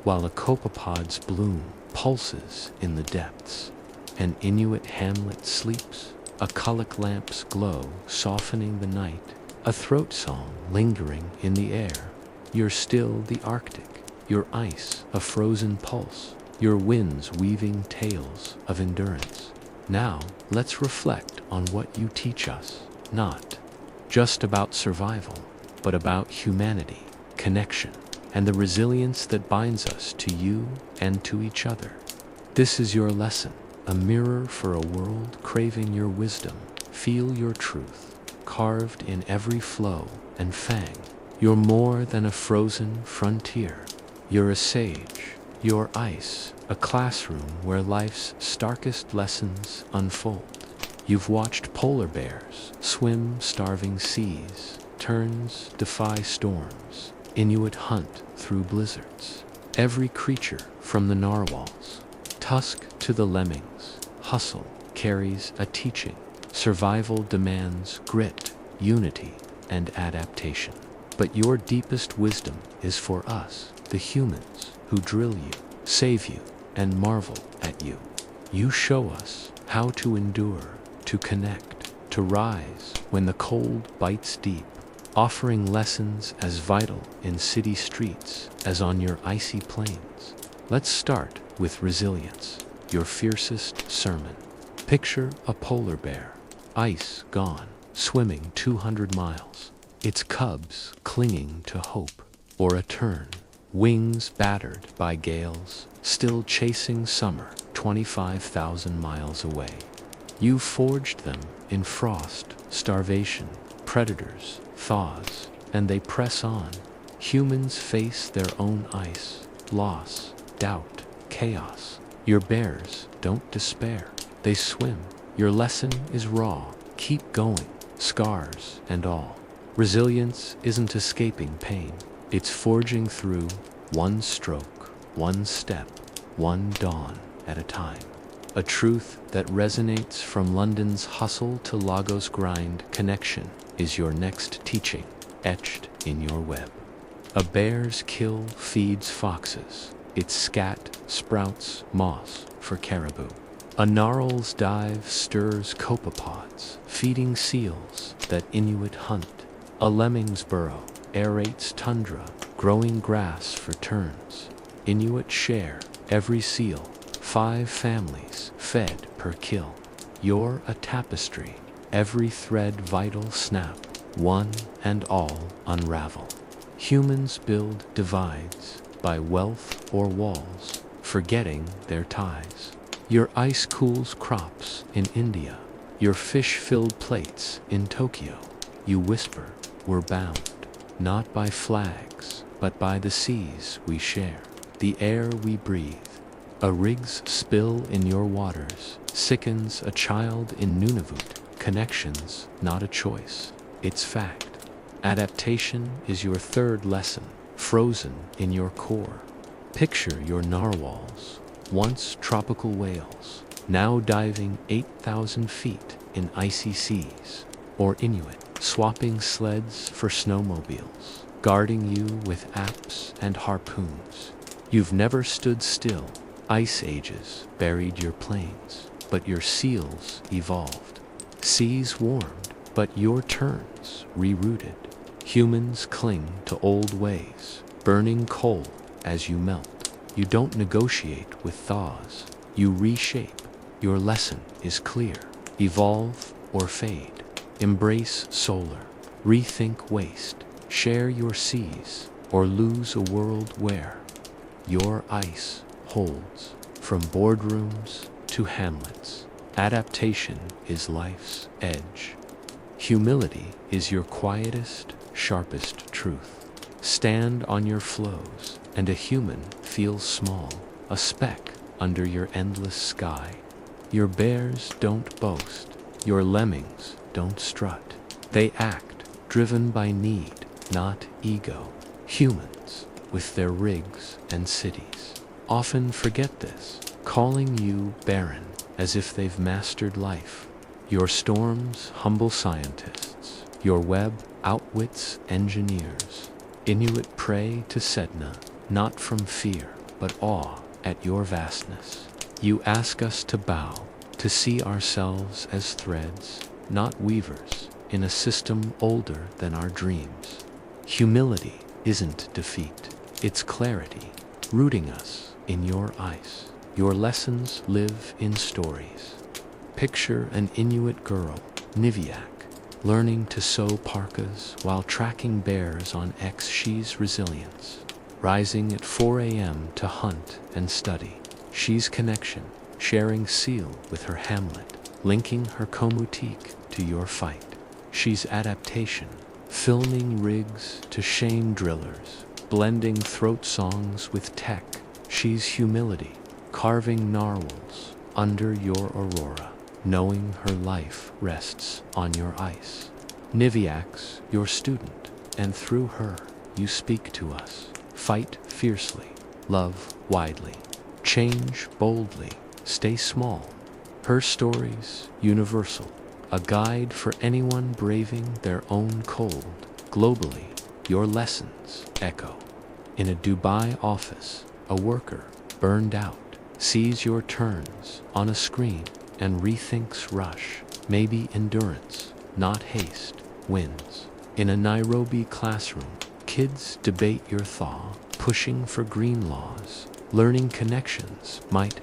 while a copepod's bloom pulses in the depths. An Inuit hamlet sleeps, a kulak lamp's glow softening the night, a throat song lingering in the air. You're still the Arctic, your ice a frozen pulse, your winds weaving tales of endurance. Now, let's reflect on what you teach us, not just about survival, but about humanity, connection, and the resilience that binds us to you and to each other. This is your lesson, a mirror for a world craving your wisdom. feel your truth, carved in every flow and fang. You're more than a frozen frontier. You're a sage, you're ice, a classroom where life's starkest lessons unfold. You've watched polar bears swim starving seas, terns defy storms, Inuit hunt through blizzards. Every creature from the narwhals, tusk to the lemmings, hustle carries a teaching. Survival demands grit, unity, and adaptation. But your deepest wisdom is for us, the humans, who drill you, save you, and marvel at you. You show us how to endure, to connect, to rise when the cold bites deep, offering lessons as vital in city streets as on your icy plains. Let's start with resilience, your fiercest sermon. Picture a polar bear, ice gone, swimming 200 miles, its cubs clinging to hope, or a tern, wings battered by gales, still chasing summer 25,000 miles away. You forged them in frost, starvation, predators, thaws, and they press on. Humans face their own ice, loss, doubt, chaos. Your bears don't despair. They swim. Your lesson is raw. Keep going, scars and all. Resilience isn't escaping pain. It's forging through, one stroke, one step, one dawn at a time. A truth that resonates from London's hustle to Lagos' grind. Connection is your next teaching, etched in your web. A bear's kill feeds foxes. Its scat sprouts moss for caribou. A narwhal's dive stirs copepods, feeding seals that Inuit hunt. A lemming's burrow aerates tundra, growing grass for terns. Inuit share every seal, 5 families fed per kill. You're a tapestry, every thread vital snap, one and all unravel. Humans build divides by wealth or walls, forgetting their ties. Your ice cools crops in India, your fish-filled plates in Tokyo. You whisper, we're bound, not by flags, but by the seas we share, the air we breathe. A rig's spill in your waters sickens a child in Nunavut. Connections, not a choice, it's fact. Adaptation is your third lesson, frozen in your core. Picture your narwhals, once tropical whales, now diving 8,000 feet in icy seas, or Inuit, swapping sleds for snowmobiles, guarding you with apps and harpoons. You've never stood still. Ice ages buried your plains, but your seals evolved. Seas warmed, but your terns rerouted. Humans cling to old ways, burning coal as you melt. You don't negotiate with thaws, you reshape. Your lesson is clear. Evolve or fade. Embrace solar. Rethink waste. Share your seas, or lose a world where your ice holds. From boardrooms to hamlets, adaptation is life's edge. Humility is your quietest, sharpest truth. Stand on your flows, and a human feels small, a speck under your endless sky. Your bears don't boast, your lemmings don't strut. They act, driven by need, not ego. Humans, with their rigs and cities, often forget this, calling you barren, as if they've mastered life. Your storms, humble scientists. Your web outwits engineers. Inuit pray to Sedna, not from fear, but awe at your vastness. You ask us to bow, to see ourselves as threads, not weavers, in a system older than our dreams. Humility isn't defeat, it's clarity, rooting us in your ice. Your lessons live in stories. Picture an Inuit girl, Niviak, learning to sew parkas while tracking bears on X. She's resilience. Rising at 4 a.m. to hunt and study. She's connection, sharing seal with her hamlet, linking her komutik to your fight. She's adaptation, filming rigs to shame drillers, blending throat songs with tech. She's humility, carving narwhals under your aurora, knowing her life rests on your ice. Niviak's your student, and through her you speak to us. Fight fiercely, love widely, change boldly, stay small. Her stories universal, a guide for anyone braving their own cold. Globally, your lessons echo. In a Dubai office, a worker, burned out, sees your terns on a screen and rethinks rush. Maybe endurance, not haste, wins. In a Nairobi classroom, kids debate your thaw, pushing for green laws, learning connections might.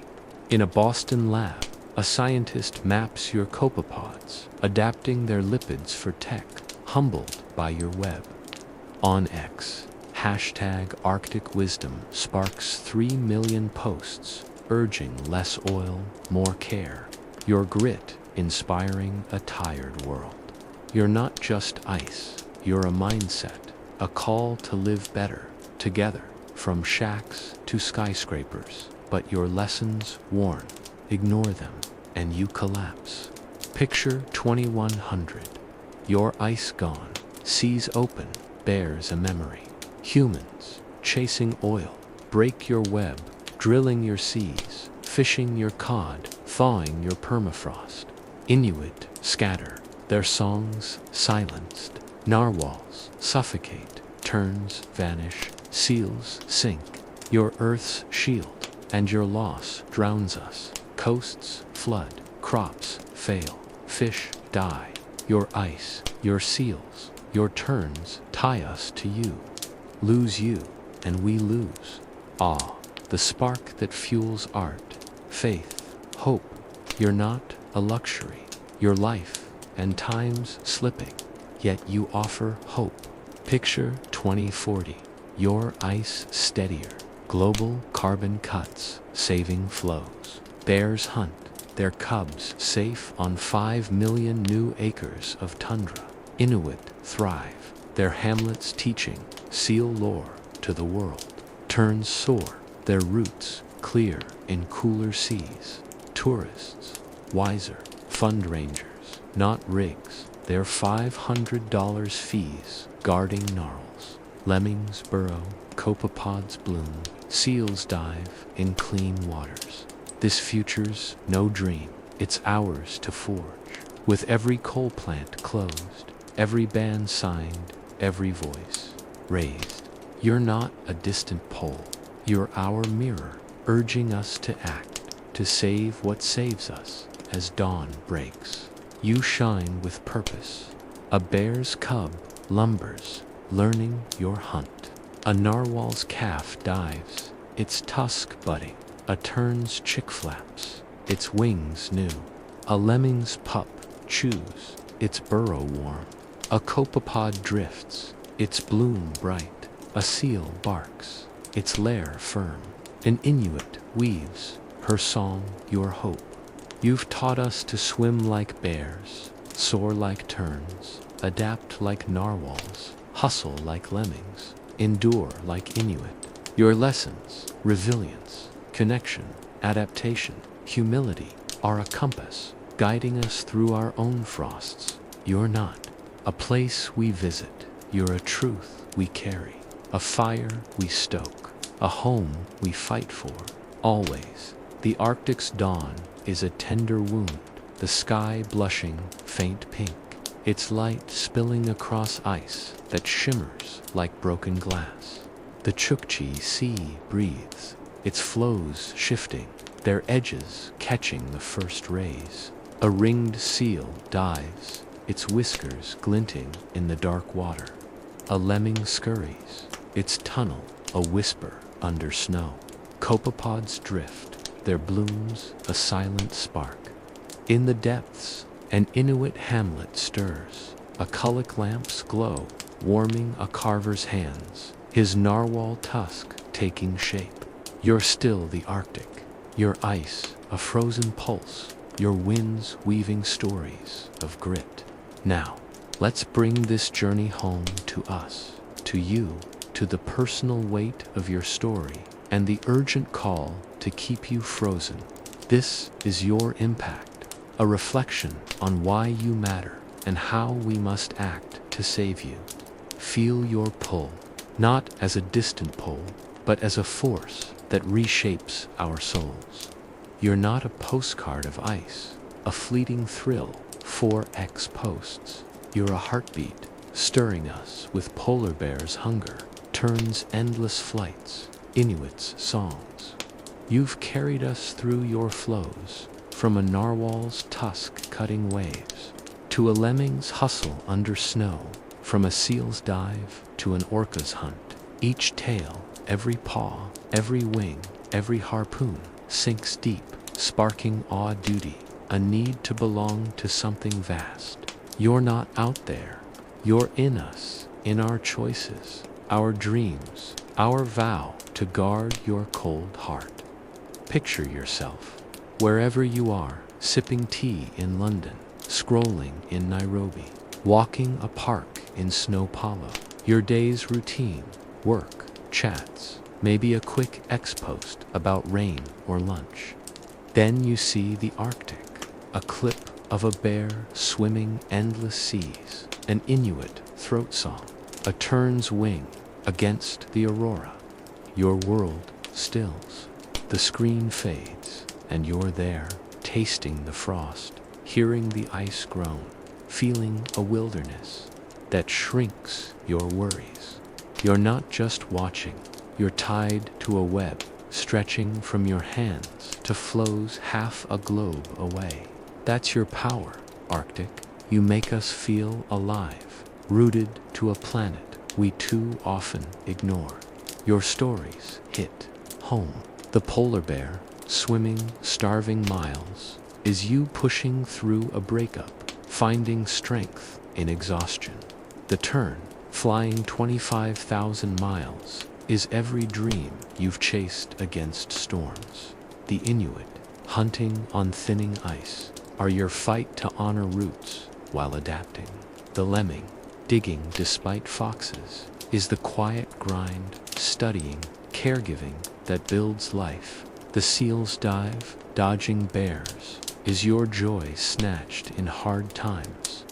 In a Boston lab, a scientist maps your copepods, adapting their lipids for tech, humbled by your web. On X, hashtag Arctic Wisdom sparks 3 million posts, urging less oil, more care. Your grit inspiring a tired world. You're not just ice, you're a mindset, a call to live better, together, from shacks to skyscrapers. But your lessons warn, ignore them, and you collapse. Picture 2100. Your ice gone, seas open, bears a memory. Humans, chasing oil, break your web, drilling your seas, fishing your cod, thawing your permafrost. Inuit scatter, their songs silenced. Narwhals suffocate, terns vanish, seals sink. Your Earth's shield, and your loss drowns us. Coasts flood, crops fail, fish die. Your ice, your seals, your terns tie us to you. Lose you, and we lose. Awe, the spark that fuels art. Faith, hope, you're not a luxury. Your life and time's slipping, yet you offer hope. Picture 2040, your ice steadier. Global carbon cuts, saving flows. Bears hunt their cubs safe on 5 million new acres of tundra. Inuit thrive, their hamlets teaching seal lore to the world. Terns soar, their roots clear in cooler seas. Tourists, wiser, fund rangers, not rigs, their $500 fees guarding narwhals. Lemmings burrow, copepods bloom, seals dive in clean waters. This future's no dream, it's ours to forge. With every coal plant closed, every ban signed, every voice raised. You're not a distant pole, you're our mirror, urging us to act, to save what saves us as dawn breaks. You shine with purpose. A bear's cub lumbers, learning your hunt. A narwhal's calf dives, its tusk budding. A tern's chick flaps, its wings new. A lemming's pup chews, its burrow warm. A copepod drifts, its bloom bright. A seal barks, its lair firm. An Inuit weaves, her song your hope. You've taught us to swim like bears, soar like terns, adapt like narwhals, hustle like lemmings, endure like Inuit. Your lessons, resilience, connection, adaptation, humility, are a compass, guiding us through our own frosts. You're not a place we visit, you're a truth we carry, a fire we stoke, a home we fight for, always. The Arctic's dawn is a tender wound, the sky blushing faint pink, its light spilling across ice that shimmers like broken glass. The Chukchi Sea breathes, its flows shifting, their edges catching the first rays. A ringed seal dives, its whiskers glinting in the dark water. A lemming scurries, its tunnel a whisper under snow. Copepods drift, their blooms a silent spark. In the depths, an Inuit hamlet stirs, a cullic lamp's glow warming a carver's hands, his narwhal tusk taking shape. You're still the Arctic, your ice a frozen pulse, your winds weaving stories of grit. Now, let's bring this journey home to us, to you, to the personal weight of your story and the urgent call to keep you frozen. This is your impact, a reflection on why you matter and how we must act to save you. Feel your pull, not as a distant pull, but as a force that reshapes our souls. You're not a postcard of ice, a fleeting thrill, 4x posts. You're a heartbeat, stirring us with polar bears' hunger, terns' endless flights, Inuit's songs. You've carried us through your flows, from a narwhal's tusk cutting waves, to a lemming's hustle under snow, from a seal's dive to an orca's hunt. Each tail, every paw, every wing, every harpoon sinks deep, sparking awe-duty, a need to belong to something vast. You're not out there. You're in us, in our choices, our dreams, our vow to guard your cold heart. Picture yourself, wherever you are, sipping tea in London, scrolling in Nairobi, walking a park in São Paulo. Your day's routine, work, chats, maybe a quick ex-post about rain or lunch. Then you see the Arctic, a clip of a bear swimming endless seas, an Inuit throat song, a tern's wing against the aurora. Your world stills, the screen fades, and you're there, tasting the frost, hearing the ice groan, feeling a wilderness that shrinks your worries. You're not just watching, you're tied to a web, stretching from your hands to flows half a globe away. That's your power, Arctic. You make us feel alive, rooted to a planet we too often ignore. Your stories hit home. The polar bear, swimming starving miles, is you pushing through a breakup, finding strength in exhaustion. The tern, flying 25,000 miles, is every dream you've chased against storms. The Inuit, hunting on thinning ice, are your fight to honor roots while adapting. The lemming, digging despite foxes, is the quiet grind, studying, caregiving that builds life. The seal's dive, dodging bears, is your joy snatched in hard times.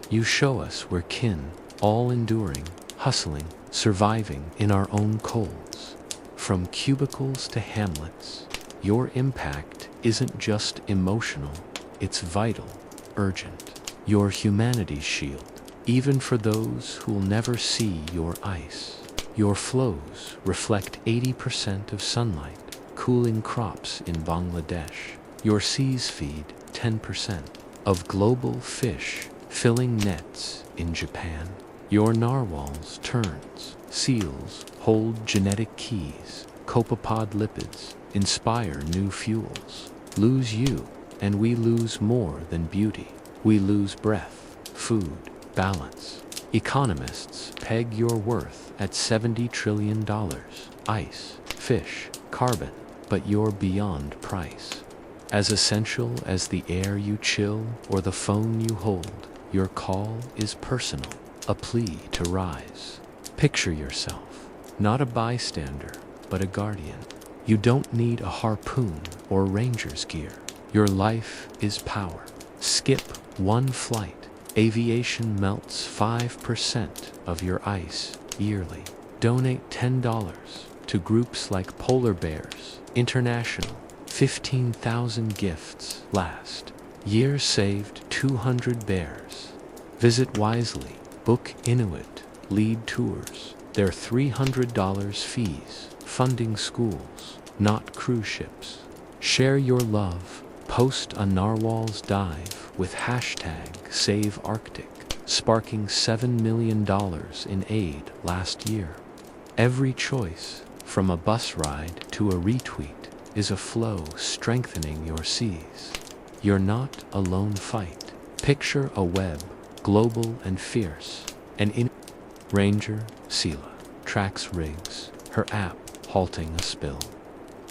You show us we're kin, all enduring, hustling, surviving in our own colds. From cubicles to hamlets, your impact isn't just emotional, it's vital, urgent. Your humanity's shield, even for those who'll never see your ice. Your flows reflect 80% of sunlight, cooling crops in Bangladesh. Your seas feed 10% of global fish, filling nets in Japan. Your narwhals, terns, seals hold genetic keys. Copepod lipids inspire new fuels. Lose you, and we lose more than beauty. We lose breath, food, balance. Economists peg your worth at $70 trillion. Ice, fish, carbon, but you're beyond price. As essential as the air you chill or the phone you hold, your call is personal, a plea to rise. Picture yourself, not a bystander, but a guardian. You don't need a harpoon or ranger's gear. Your life is power. Skip one flight. Aviation melts 5% of your ice yearly. Donate $10 to groups like Polar Bears International. 15,000 gifts last year saved 200 bears. Visit wisely. Book Inuit lead tours. They're $300 fees, funding schools, not cruise ships. Share your love. Post a narwhal's dive with #SaveArctic, sparking $7 million in aid last year. Every choice, from a bus ride to a retweet, is a flow strengthening your seas. You're not a lone fight. Picture a web, global and fierce, an Ranger, Sela, tracks rigs, her app halting a spill.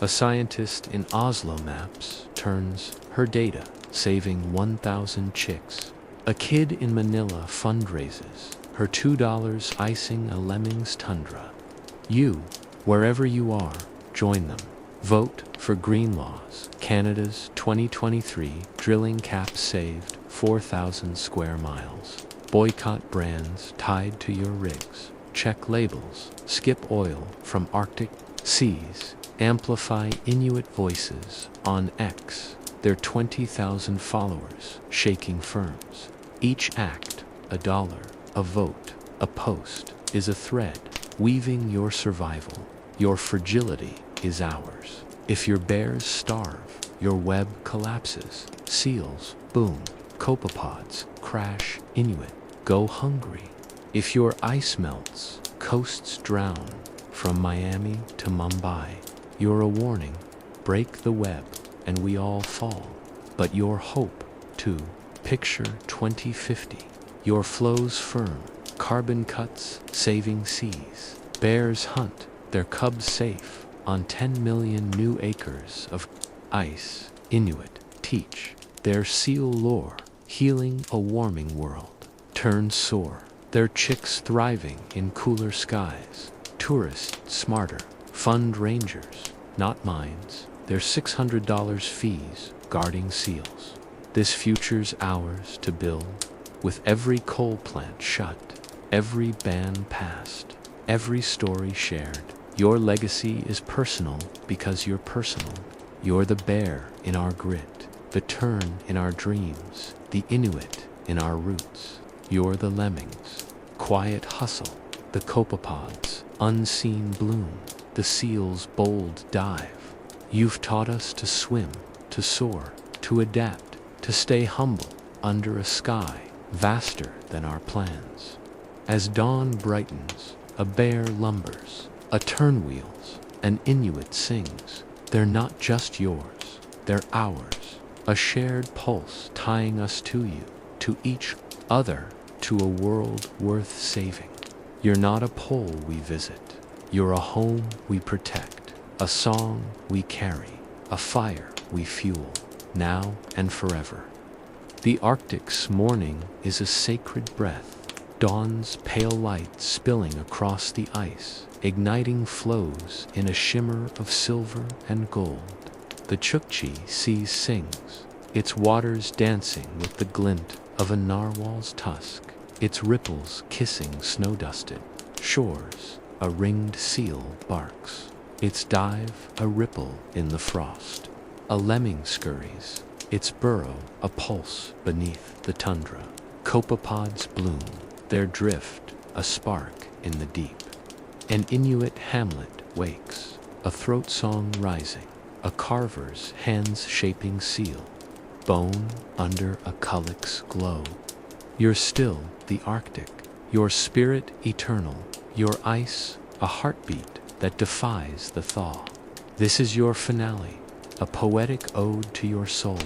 A scientist in Oslo maps turns her data, saving 1,000 chicks. A kid in Manila fundraises her $2 icing a lemmings tundra. You, wherever you are, join them. Vote for Green Laws. Canada's 2023 drilling cap saved 4,000 square miles. Boycott brands tied to your rigs. Check labels. Skip oil from Arctic seas. Amplify Inuit voices on X. Their 20,000 followers shaking firms. Each act, $1, a vote, a post, is a thread weaving your survival. Your fragility is ours. If your bears starve, your web collapses. Seals boom, copepods crash. Inuit go hungry. If your ice melts, coasts drown. From Miami to Mumbai, you're a warning. Break the web and we all fall. But your hope, too. Picture 2050. Your flows firm, carbon cuts saving seas. Bears hunt their cubs safe on 10 million new acres of ice. Inuit teach their seal lore, healing a warming world. Terns soar, their chicks thriving in cooler skies. Tourists smarter, fund rangers, not mines. Their $600 fees guarding seals. This future's ours to build. With every coal plant shut, every ban passed, every story shared. Your legacy is personal because you're personal. You're the bear in our grit, the tern in our dreams, the Inuit in our roots. You're the lemmings, quiet hustle, the copepods, unseen bloom, the seal's bold dive. You've taught us to swim, to soar, to adapt, to stay humble under a sky vaster than our plans. As dawn brightens, a bear lumbers, a tern wheels, an Inuit sings. They're not just yours, they're ours. A shared pulse tying us to you, to each other, to a world worth saving. You're not a pole we visit, you're a home we protect, a song we carry, a fire we fuel, now and forever. The Arctic's morning is a sacred breath, dawn's pale light spilling across the ice, igniting flows in a shimmer of silver and gold. The Chukchi sea sings, its waters dancing with the glint of a narwhal's tusk, its ripples kissing snow-dusted shores. A ringed seal barks, its dive a ripple in the frost. A lemming scurries, its burrow a pulse beneath the tundra. Copepods bloom, their drift a spark in the deep. An Inuit hamlet wakes, a throat song rising, a carver's hands shaping seal, bone under a calyx glow. You're still the Arctic, your spirit eternal, your ice a heartbeat that defies the thaw. This is your finale, a poetic ode to your soul,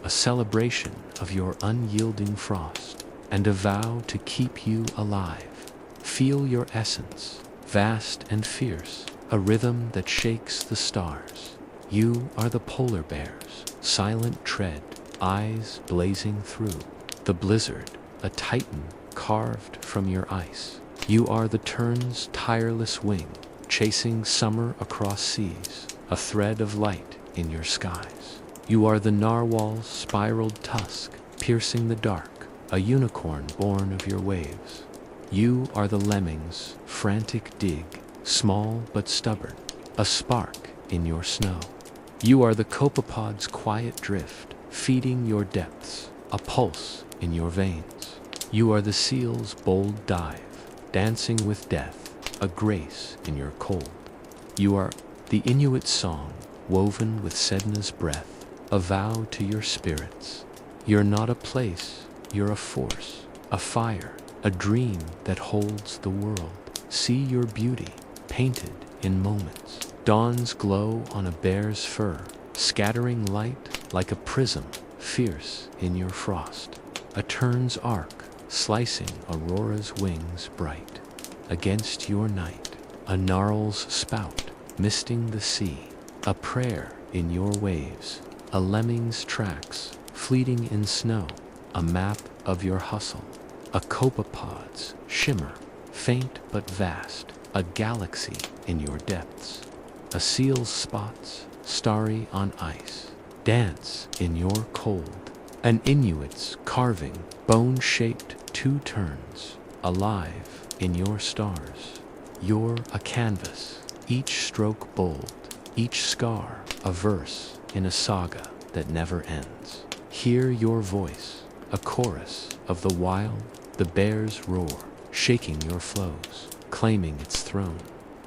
a celebration of your unyielding frost, and a vow to keep you alive. Feel your essence, vast and fierce, a rhythm that shakes the stars. You are the polar bear's silent tread, eyes blazing through the blizzard, a titan carved from your ice. You are the tern's tireless wing, chasing summer across seas, a thread of light in your skies. You are the narwhal's spiraled tusk, piercing the dark, a unicorn born of your waves. You are the lemming's frantic dig, small but stubborn, a spark in your snow. You are the copepod's quiet drift, feeding your depths, a pulse in your veins. You are the seal's bold dive, dancing with death, a grace in your cold. You are the Inuit song, woven with Sedna's breath, a vow to your spirits. You're not a place, you're a force, a fire, a dream that holds the world. See your beauty, painted in moments. Dawn's glow on a bear's fur, scattering light like a prism, fierce in your frost. A tern's arc, slicing aurora's wings bright. Against your night, a narwhal's spout, misting the sea. A prayer in your waves, a lemming's tracks, fleeting in snow, a map of your hustle. A copepod's shimmer, faint but vast, a galaxy in your depths. A seal's spots, starry on ice, dance in your cold. An Inuit's carving, bone-shaped two terns, alive in your stars. You're a canvas, each stroke bold, each scar a verse in a saga that never ends. Hear your voice, a chorus of the wild, the bear's roar, shaking your flows, claiming its throne.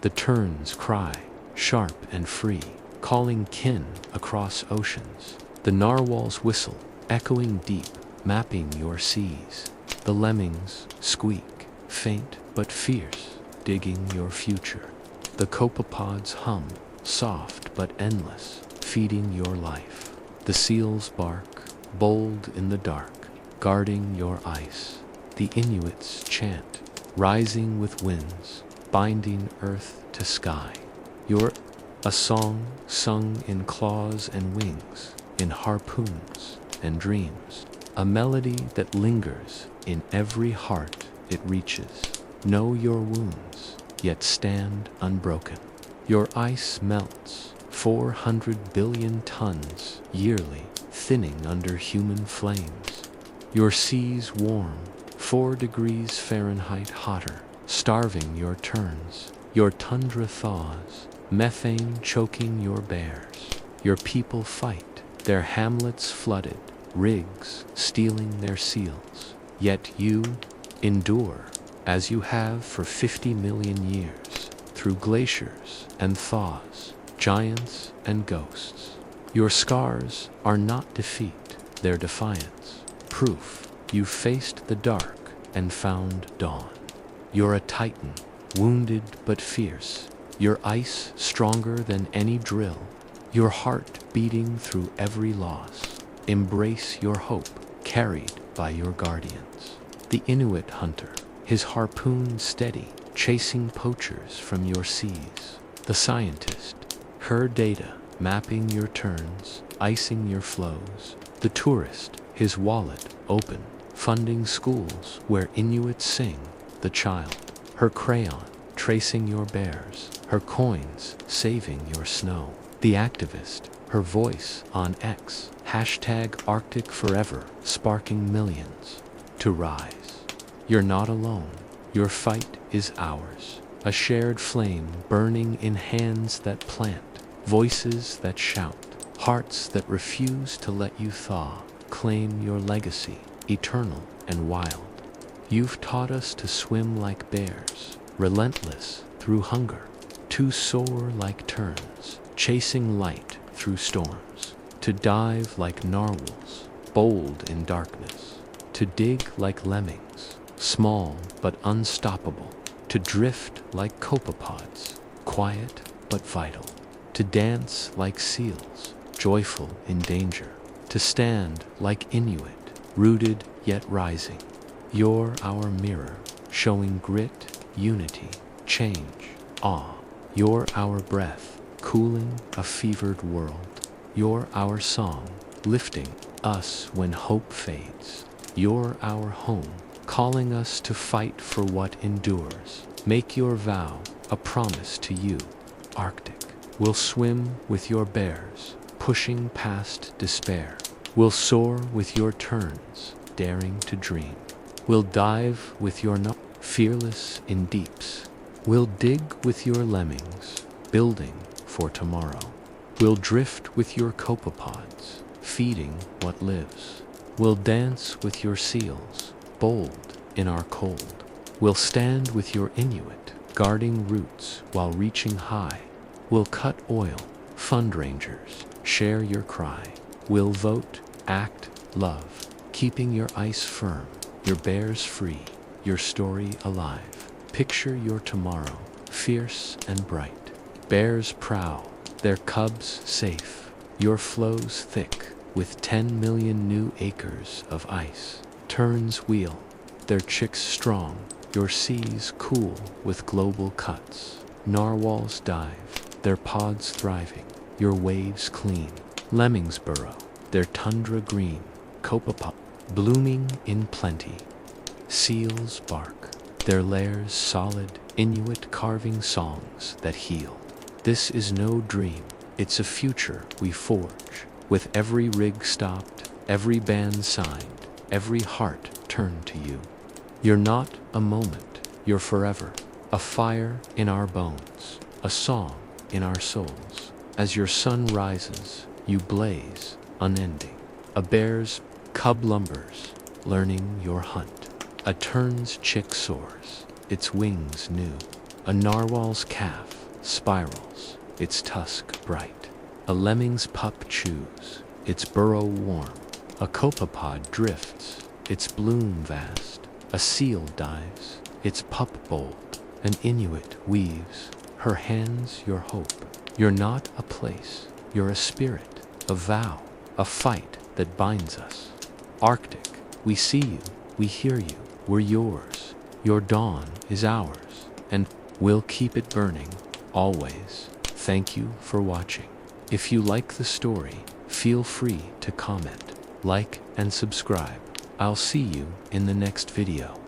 The terns cry, sharp and free, calling kin across oceans. The narwhals whistle, echoing deep, mapping your seas. The lemmings squeak, faint but fierce, digging your future. The copepods hum, soft but endless, feeding your life. The seals bark, bold in the dark, guarding your ice. The Inuits chant, rising with winds, binding earth to sky. You're a song sung in claws and wings, in harpoons and dreams. A melody that lingers in every heart it reaches. Know your wounds, yet stand unbroken. Your ice melts, 400 billion tons yearly, thinning under human flames. Your seas warm, 4 degrees Fahrenheit hotter, starving your terns. Your tundra thaws, methane choking your bears. Your people fight, their hamlets flooded, rigs stealing their seals. Yet you endure, as you have for 50 million years, through glaciers and thaws, giants and ghosts. Your scars are not defeat, they're defiance, proof you faced the dark and found dawn. You're a titan, wounded but fierce, your ice stronger than any drill, your heart beating through every loss. Embrace your hope, carried by your guardians. The Inuit hunter, his harpoon steady, chasing poachers from your seas. The scientist, her data, mapping your turns, icing your flows. The tourist, his wallet open, funding schools where Inuits sing. The child, her crayon, tracing your bears, her coins saving your snow. The activist, her voice on X, hashtag Arctic Forever, sparking millions to rise. You're not alone, your fight is ours, a shared flame burning in hands that plant, voices that shout, hearts that refuse to let you thaw. Claim your legacy, eternal and wild. You've taught us to swim like bears, relentless through hunger, to soar like terns, chasing light through storms, to dive like narwhals, bold in darkness, to dig like lemmings, small but unstoppable, to drift like copepods, quiet but vital, to dance like seals, joyful in danger, to stand like Inuit, rooted yet rising. You're our mirror, showing grit, unity, change, awe. You're our breath, cooling a fevered world. You're our song, lifting us when hope fades. You're our home, calling us to fight for what endures. Make your vow a promise to you, Arctic. We'll swim with your bears, pushing past despair. We'll soar with your terns, daring to dream. We'll dive with your fearless in deeps. We'll dig with your lemmings, building for tomorrow. We'll drift with your copepods, feeding what lives. We'll dance with your seals, bold in our cold. We'll stand with your Inuit, guarding roots while reaching high. We'll cut oil, fund rangers, share your cry. We'll vote, act, love, keeping your ice firm, your bears free, your story alive. Picture your tomorrow, fierce and bright. Bears prowl, their cubs safe, your flows thick, with 10 million new acres of ice. Terns wheel, their chicks strong, your seas cool with global cuts. Narwhals dive, their pods thriving, your waves clean. Lemmings burrow, their tundra green, copepod, blooming in plenty. Seals bark, their lairs solid, Inuit carving songs that heal. This is no dream, it's a future we forge, with every rig stopped, every band signed, every heart turned to you. You're not a moment, you're forever, a fire in our bones, a song in our souls. As your sun rises, you blaze, unending. A bear's cub lumbers, learning your hunt. A tern's chick soars, its wings new. A narwhal's calf spirals, its tusk bright. A lemming's pup chews, its burrow warm. A copepod drifts, its bloom vast. A seal dives, its pup bold. An Inuit weaves, her hands your hope. You're not a place, you're a spirit, a vow, a fight that binds us. Arctic, we see you, we hear you, we're yours. Your dawn is ours, and we'll keep it burning, always. Thank you for watching. If you like the story, feel free to comment, like, and subscribe. I'll see you in the next video.